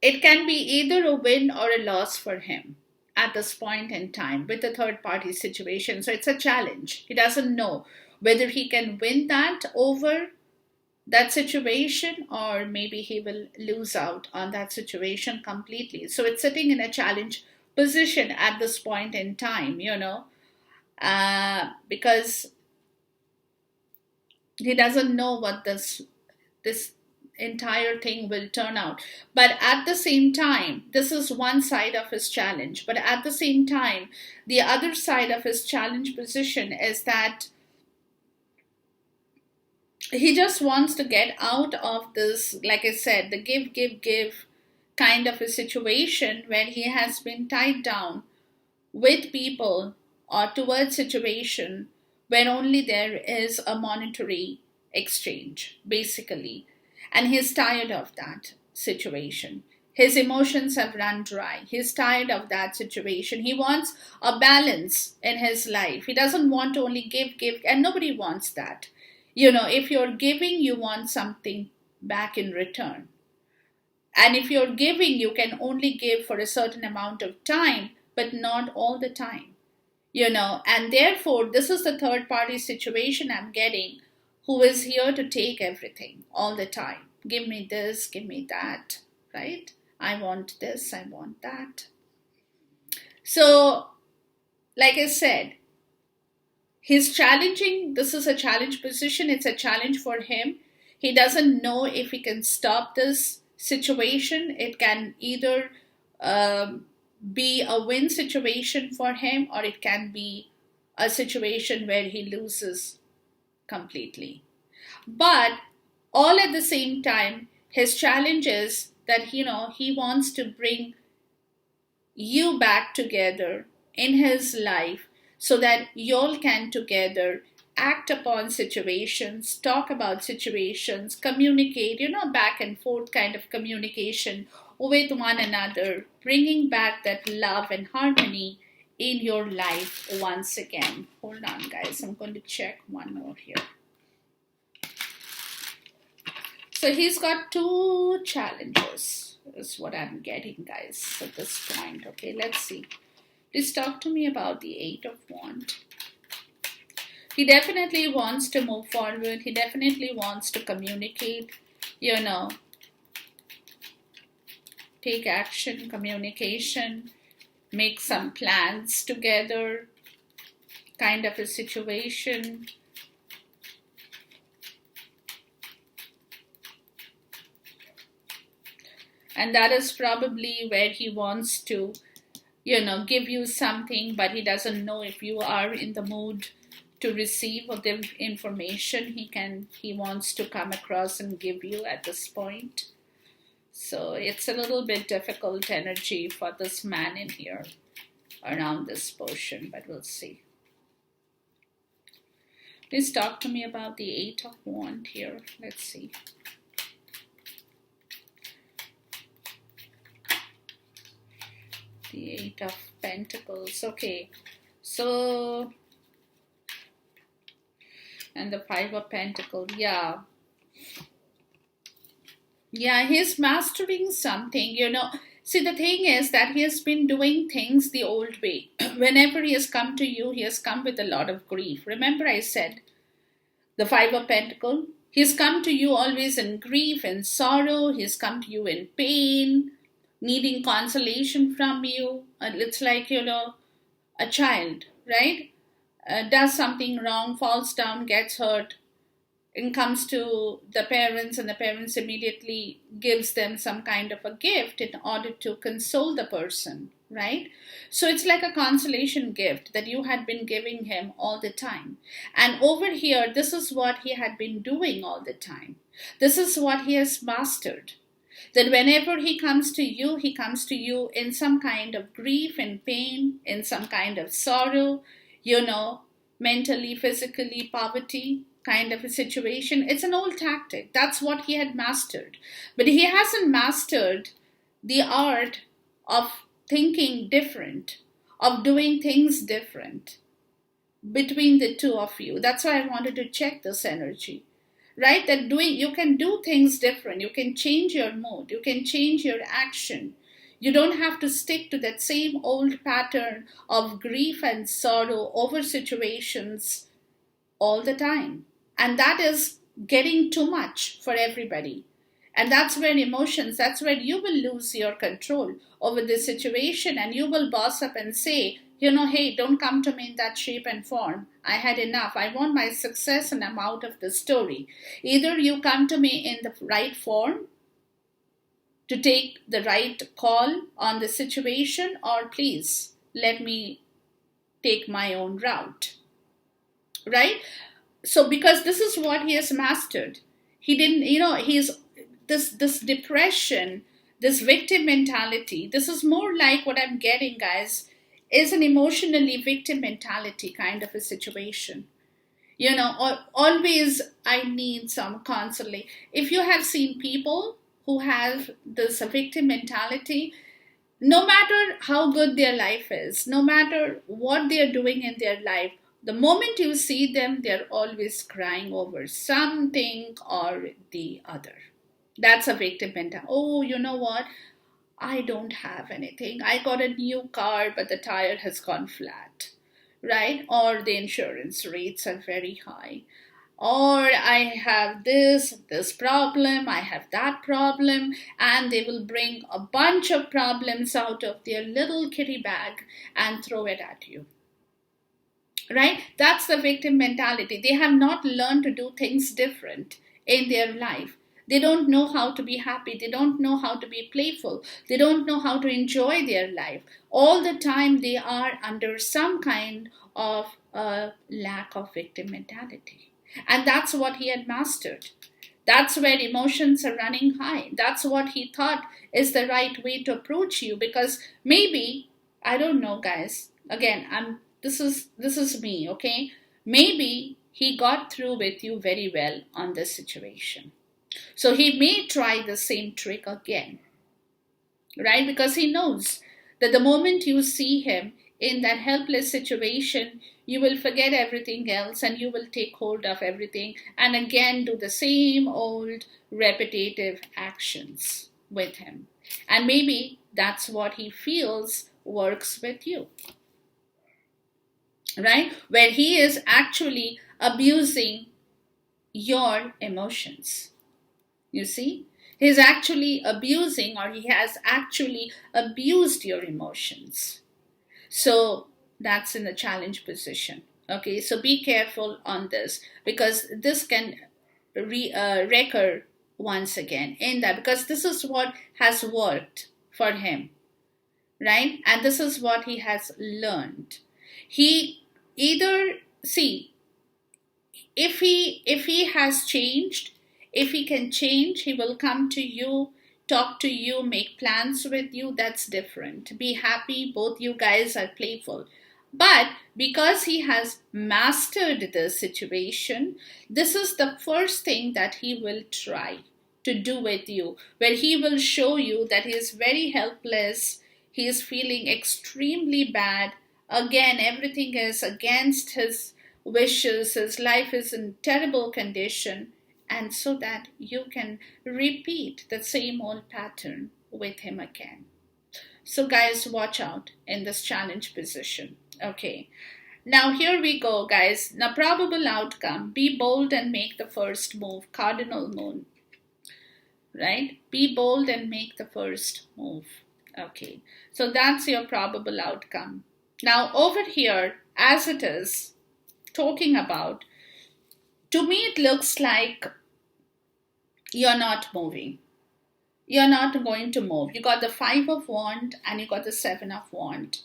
it can be either a win or a loss for him at this point in time with the third party situation. So it's a challenge. He doesn't know whether he can win that over that situation, or maybe he will lose out on that situation completely. So it's sitting in a challenge position at this point in time, because he doesn't know what this entire thing will turn out. But at the same time, this is one side of his challenge. But at the same time, the other side of his challenge position is that he just wants to get out of this, like I said, the give kind of a situation where he has been tied down with people or towards situation where only there is a monetary exchange, basically. And he's tired of that situation. His emotions have run dry. He's tired of that situation. He wants a balance in his life. He doesn't want to only give, and nobody wants that. If you're giving, you want something back in return. And if you're giving, you can only give for a certain amount of time, but not all the time. And therefore, this is the third party situation I'm getting, who is here to take everything all the time. Give me this, give me that, right? I want this, I want that. So, like I said, he's challenging. This is a challenge position. It's a challenge for him. He doesn't know if he can stop this situation. It can either be a win situation for him, or it can be a situation where he loses completely. But all at the same time, his challenge is that, he wants to bring you back together in his life so that y'all can together act upon situations, talk about situations, communicate, back and forth kind of communication with one another, bringing back that love and harmony in your life once again. Hold on, guys. I'm going to check one more here. So he's got two challenges, is what I'm getting, guys, at this point. Okay, let's see. Please talk to me about the Eight of Wands. He definitely wants to move forward. He definitely wants to communicate, take action, communication, make some plans together, kind of a situation. And that is probably where he wants to, give you something, but he doesn't know if you are in the mood to receive or give information he wants to come across and give you at this point. So it's a little bit difficult energy for this man in here around this portion, but we'll see. Please talk to me about the Eight of Wands here. Let's see. The Eight of Pentacles. Okay, so, and the Five of Pentacles. Yeah, he's mastering something, See, the thing is that he has been doing things the old way. Whenever he has come to you, he has come with a lot of grief. Remember I said the Five of Pentacles? He's come to you always in grief and sorrow. He's come to you in pain, needing consolation from you. It's like, a child, right? Does something wrong, falls down, gets hurt, and comes to the parents, and the parents immediately gives them some kind of a gift in order to console the person, right? So it's like a consolation gift that you had been giving him all the time. And over here, this is what he had been doing all the time. This is what he has mastered. That whenever he comes to you in some kind of grief and pain, in some kind of sorrow, mentally, physically, poverty kind of a situation. It's an old tactic. That's what he had mastered. But he hasn't mastered the art of thinking different, of doing things different between the two of you. That's why I wanted to check this energy. right? That you can do things different. You can change your mood. You can change your action. You don't have to stick to that same old pattern of grief and sorrow over situations all the time. And that is getting too much for everybody. And that's where emotions, that's where you will lose your control over the situation, and you will boss up and say, hey, don't come to me in that shape and form. I had enough. I want my success and I'm out of the story. Either you come to me in the right form to take the right call on the situation, or please let me take my own route. Right? So because this is what he has mastered. He didn't, he's this depression, this victim mentality. This is more like what I'm getting, guys, is an emotionally victim mentality kind of a situation. Always I need some consolation. If you have seen people who have this victim mentality, no matter how good their life is, no matter what they are doing in their life, the moment you see them, they're always crying over something or the other. That's a victim mentality. Oh, you know what? I don't have anything. I got a new car, but the tire has gone flat, right? Or the insurance rates are very high. Or I have this problem, I have that problem, and they will bring a bunch of problems out of their little kitty bag and throw it at you. Right? That's the victim mentality. They have not learned to do things different in their life. They don't know how to be happy. They don't know how to be playful. They don't know how to enjoy their life. All the time they are under some kind of lack of victim mentality. And that's what he had mastered. That's where emotions are running high. That's what he thought is the right way to approach you. Because maybe, I don't know, guys. Again, this is me, okay? Maybe he got through with you very well on this situation. So he may try the same trick again, right? Because he knows that the moment you see him in that helpless situation, you will forget everything else and you will take hold of everything and again do the same old repetitive actions with him. And maybe that's what he feels works with you, right? Where he is actually abusing your emotions. You see? He's actually abusing, or he has actually abused your emotions. So that's in the challenge position. Okay, so be careful on this, because this can recur once again in that, because this is what has worked for him, right? And this is what he has learned. He either, see, if he has changed, if he can change, he will come to you, talk to you, make plans with you. That's different. Be happy. Both you guys are playful. But because he has mastered the situation, this is the first thing that he will try to do with you, where he will show you that he is very helpless. He is feeling extremely bad. Again, everything is against his wishes. His life is in terrible condition. And so that you can repeat the same old pattern with him again. So guys, watch out in this challenge position. Okay. Now here we go, guys. Now probable outcome. Be bold and make the first move. Cardinal moon. Right? Be bold and make the first move. Okay. So that's your probable outcome. Now over here, as it is talking about, to me it looks like you're not moving. You're not going to move. You got the 5 of Wands and you got the 7 of Wands.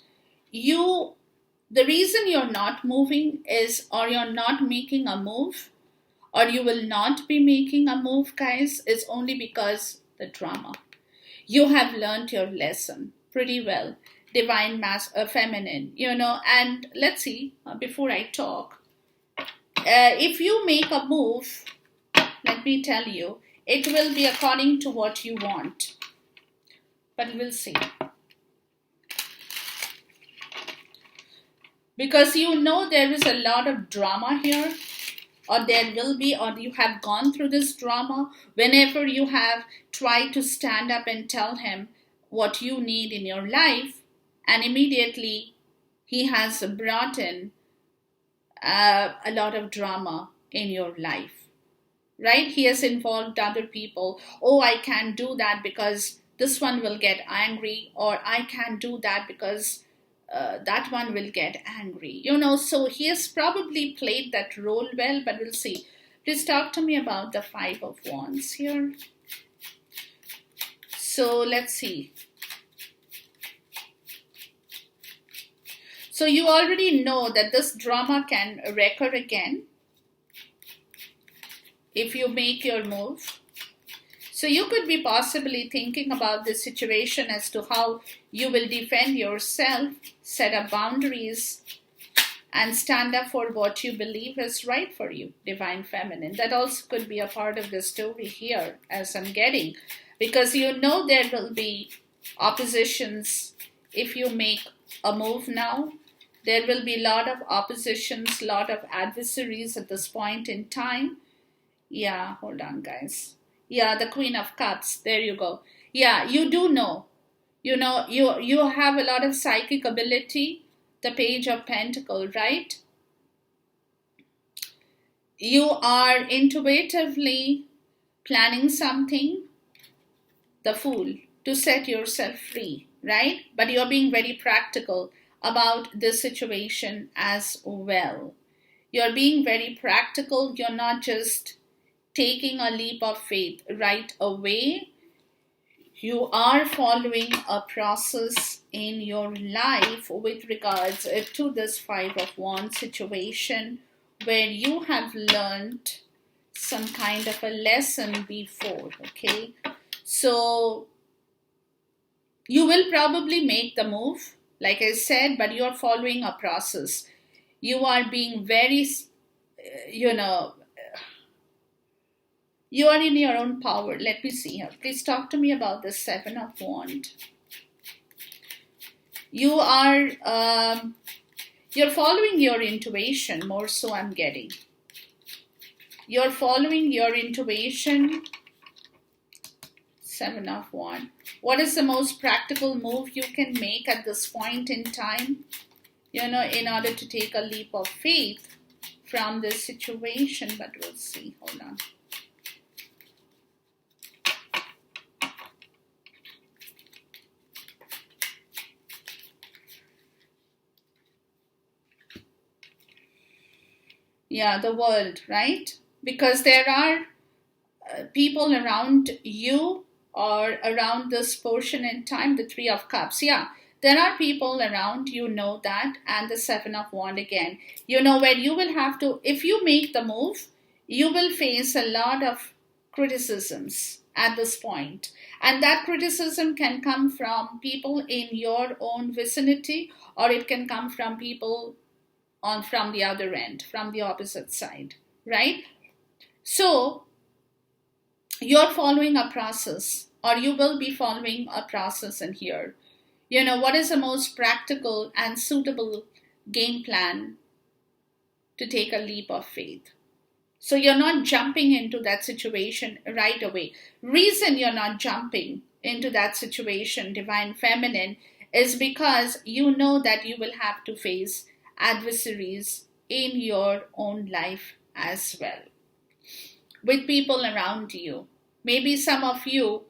The reason you're not moving is, or you're not making a move, or you will not be making a move, guys, is only because the drama. You have learned your lesson pretty well. Divine feminine, and let's see, before I talk, if you make a move, let me tell you, it will be according to what you want. But we'll see. Because there is a lot of drama here. or there will be, or you have gone through this drama whenever you have tried to stand up and tell him what you need in your life, and immediately he has brought in a lot of drama in your life, right? He has involved other people. Oh, I can't do that because this one will get angry, or I can't do that because that one will get angry. So he has probably played that role well, but we'll see. Please talk to me about the Five of Wands here. So let's see. So you already know that this drama can recur again if you make your move. So you could be possibly thinking about this situation as to how you will defend yourself, set up boundaries, and stand up for what you believe is right for you, Divine Feminine. That also could be a part of the story here, as I'm getting, because you know there will be oppositions if you make a move now. There will be a lot of oppositions, a lot of adversaries at this point in time. Yeah, hold on, guys. Yeah, the Queen of Cups. There you go. Yeah, you do know. You have a lot of psychic ability. The Page of Pentacles, right? You are intuitively planning something, the Fool, to set yourself free, right? But you're being very practical about this situation as well. You're being very practical. You're not just taking a leap of faith right away. You are following a process in your life with regards to this Five of Wands situation, where you have learned some kind of a lesson before, okay? So you will probably make the move, like I said, but you're following a process. You are being very, you are in your own power. Let me see here. Please talk to me about the Seven of Wands. You are, you're following your intuition more so, I'm getting. You're following your intuition. Seven of Wands. What is the most practical move you can make at this point in time? In order to take a leap of faith from this situation. But we'll see. Hold on. Yeah, the World, right? Because there are people around you or around this portion in time, the Three of Cups. Yeah, there are people around, you know that, and the Seven of Wands again. Where you will have to, if you make the move, you will face a lot of criticisms at this point. And that criticism can come from people in your own vicinity, or it can come from people from the other end, from the opposite side, right? So you're following a process, or you will be following a process in here. What is the most practical and suitable game plan to take a leap of faith? So you're not jumping into that situation right away. Reason you're not jumping into that situation, Divine Feminine, is because you know that you will have to face adversaries in your own life as well, with people around you. Maybe some of you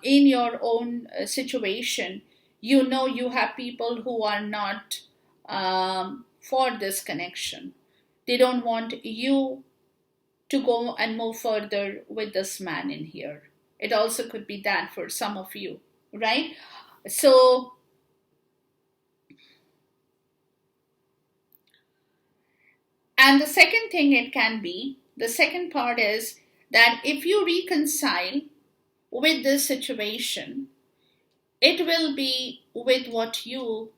in your own situation, you have people who are not for this connection. They don't want you to go and move further with this man in here. It also could be that for some of you, right? So and the second thing it can be, the second part is that if you reconcile with this situation, it will be with what you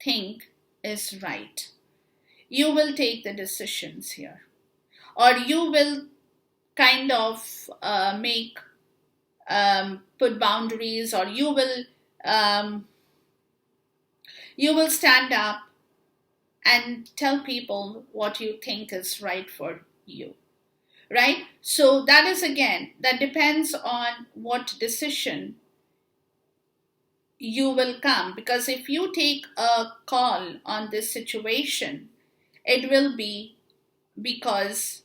think is right. You will take the decisions here, or you will kind of put boundaries, or you will stand up and tell people what you think is right for you, right? So that is, again, that depends on what decision you will come, because if you take a call on this situation, it will be because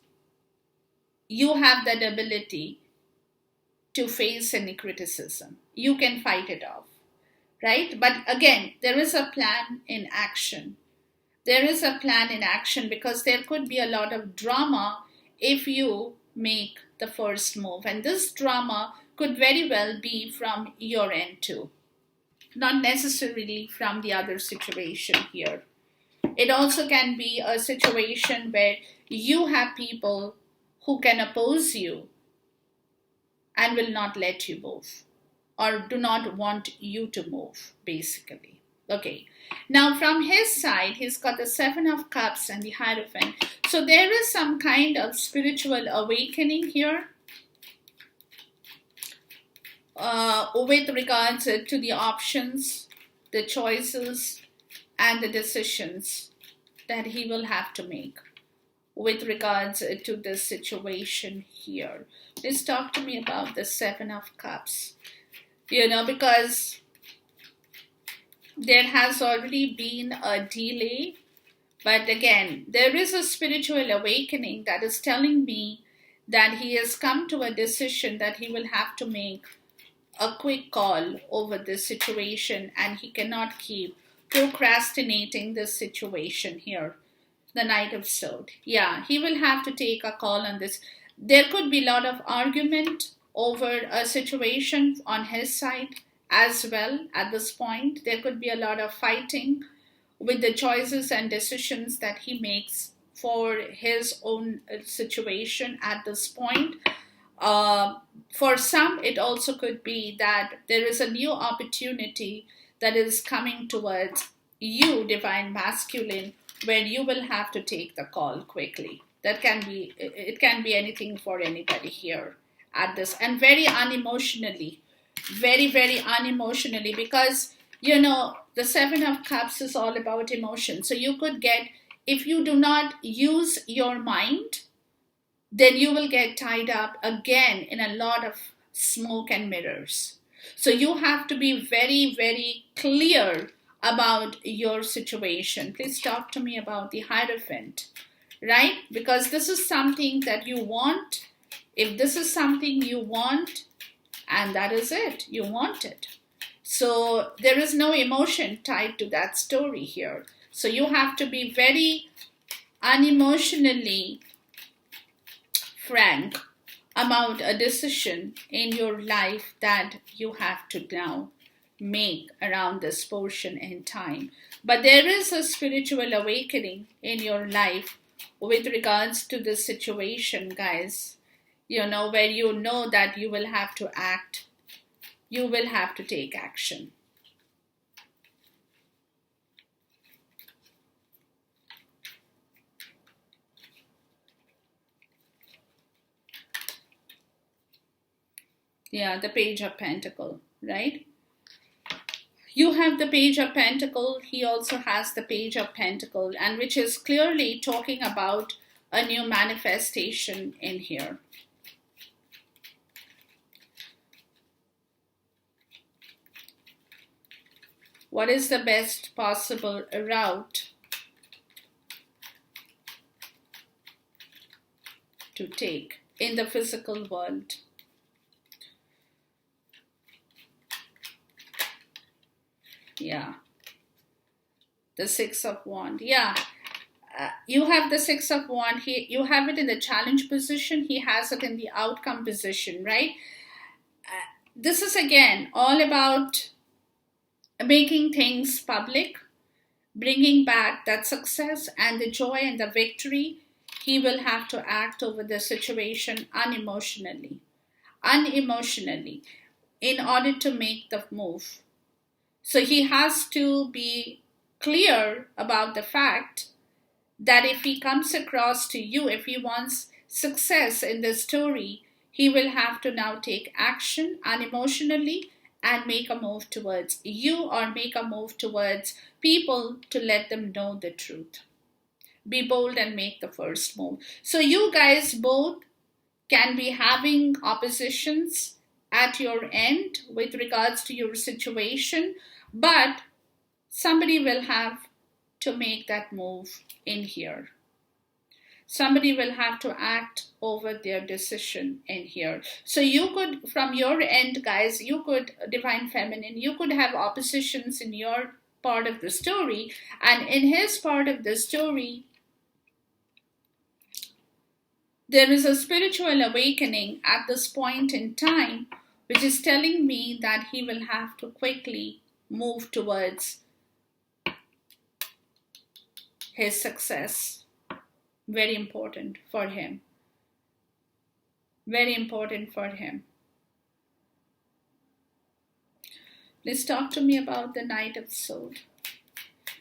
you have that ability to face any criticism. You can fight it off, right? But again, there is a plan in action. There is a plan in action because there could be a lot of drama if you make the first move. And this drama could very well be from your end too, not necessarily from the other situation here. It also can be a situation where you have people who can oppose you and will not let you move or do not want you to move, basically. Okay, now from his side, he's got the Seven of Cups and the Hierophant. So there is some kind of spiritual awakening here with regards to the options, the choices, and the decisions that he will have to make with regards to this situation here. Please talk to me about the Seven of Cups. Because there has already been a delay, but again, there is a spiritual awakening that is telling me that he has come to a decision that he will have to make a quick call over this situation, and he cannot keep procrastinating this situation here. The Knight of Swords. Yeah, he will have to take a call on this. There could be a lot of argument over a situation on his side as well at this point. There could be a lot of fighting with the choices and decisions that he makes for his own situation at this point. For some, it also could be that there is a new opportunity that is coming towards you, Divine Masculine, where you will have to take the call quickly. It can be anything for anybody here at this, and very unemotionally, very, very unemotionally, because, the Seven of Cups is all about emotion. So you could get, if you do not use your mind, then you will get tied up again in a lot of smoke and mirrors. So you have to be very, very clear about your situation. Please talk to me about the Hierophant, right? Because this is something that you want. If this is something you want, and that is it, you want it. So there is no emotion tied to that story here. So you have to be very unemotionally frank about a decision in your life that you have to now make around this portion in time. But there is a spiritual awakening in your life with regards to this situation, guys, where you know that you will have to act, you will have to take action. Yeah, the Page of Pentacles, right? You have the Page of Pentacles. He also has the Page of Pentacles, and which is clearly talking about a new manifestation in here. What is the best possible route to take in the physical world? Yeah. The Six of Wands. Yeah. You have the Six of Wands. You have it in the challenge position. He has it in the outcome position, right? This is, again, all about making things public, bringing back that success and the joy and the victory. He will have to act over the situation unemotionally, in order to make the move. So he has to be clear about the fact that if he comes across to you, if he wants success in the story, he will have to now take action unemotionally and make a move towards you, or make a move towards people to let them know the truth. Be bold and make the first move. So you guys both can be having oppositions at your end with regards to your situation, but somebody will have to make that move in here. Somebody will have to act over their decision in here. So you could, from your end, guys, you could, Divine Feminine, you could have oppositions in your part of the story, and in his part of the story, there is a spiritual awakening at this point in time, which is telling me that he will have to quickly move towards his success. Very important for him. Very important for him. Please talk to me about the Knight of Swords.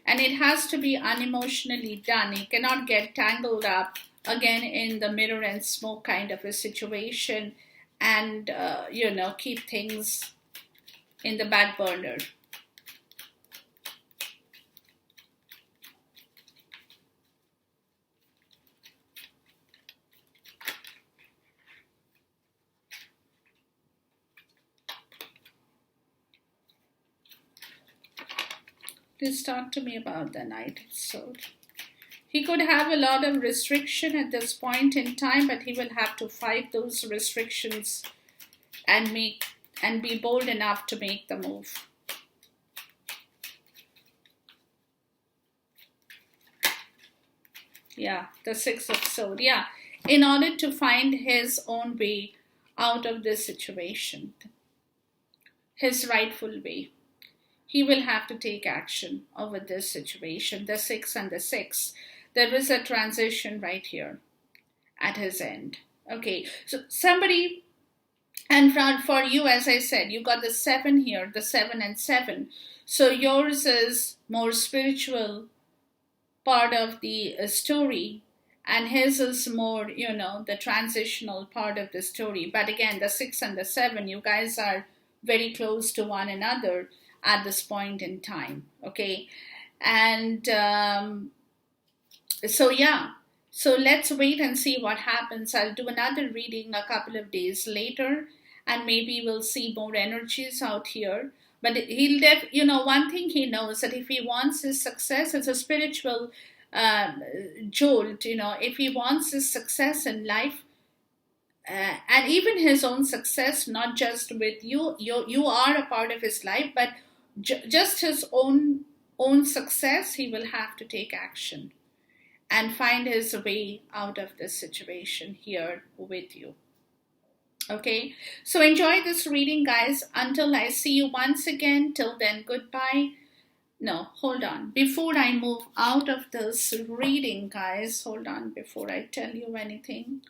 And it has to be unemotionally done. He cannot get tangled up again in the mirror and smoke kind of a situation and, keep things in the back burner. Please talk to me about the Knight of Swords. He could have a lot of restriction at this point in time, but he will have to fight those restrictions and be bold enough to make the move. Yeah, the Six of Swords. Yeah, in order to find his own way out of this situation, his rightful way, he will have to take action over this situation. The 6 and the 6. There is a transition right here at his end. Okay, so somebody, and for you, as I said, you got the 7 here, the 7 and 7. So yours is more spiritual part of the story, and his is more, the transitional part of the story. But again, the 6 and the 7, you guys are very close to one another at this point in time. Okay, and so let's wait and see what happens. I'll do another reading a couple of days later, and maybe we'll see more energies out here. But he'll one thing he knows, that if he wants his success, it's a spiritual jolt. If he wants his success in life, and even his own success, not just with you are a part of his life, but just his own success, he will have to take action and find his way out of this situation here with you. Okay, so enjoy this reading, guys. Until I see you once again, till then, goodbye. No, hold on. Before I move out of this reading, guys, hold on before I tell you anything.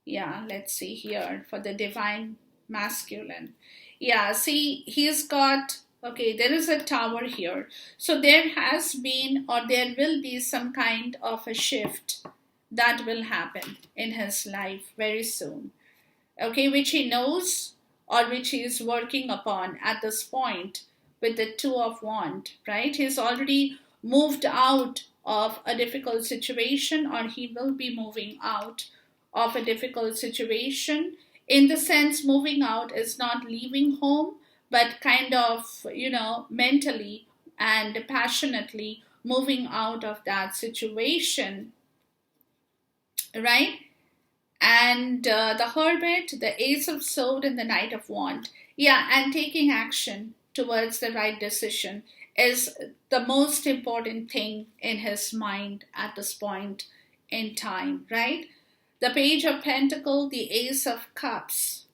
Yeah, let's see here for the Divine Masculine. Yeah, see, he's got, okay, there is a Tower here. So there has been, or there will be, some kind of a shift that will happen in his life very soon. Okay, which he knows, or which he is working upon at this point with the Two of Wands, right? He's already moved out of a difficult situation, or he will be moving out of a difficult situation. In the sense, moving out is not leaving home, but kind of, mentally and passionately moving out of that situation, right? And the Hermit, the Ace of Swords, and the Knight of Wands. Yeah, and taking action towards the right decision is the most important thing in his mind at this point in time, right? The Page of Pentacles, the Ace of Cups.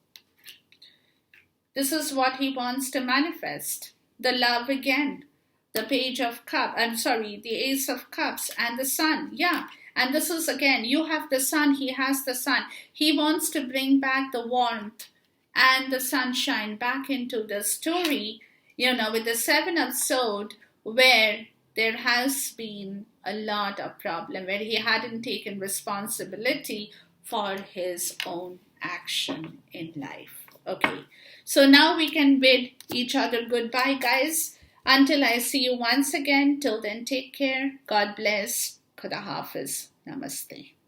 This is what he wants to manifest. The love again. The Page of Cups, the Ace of Cups, and the Sun. Yeah, and this is again, you have the Sun, he has the Sun. He wants to bring back the warmth and the sunshine back into the story, with the Seven of Swords, where there has been a lot of problem, where he hadn't taken responsibility for his own action in life. Okay, so now we can bid each other goodbye, guys. Until I see you once again, till then, take care. God bless. Khuda Hafiz. Namaste.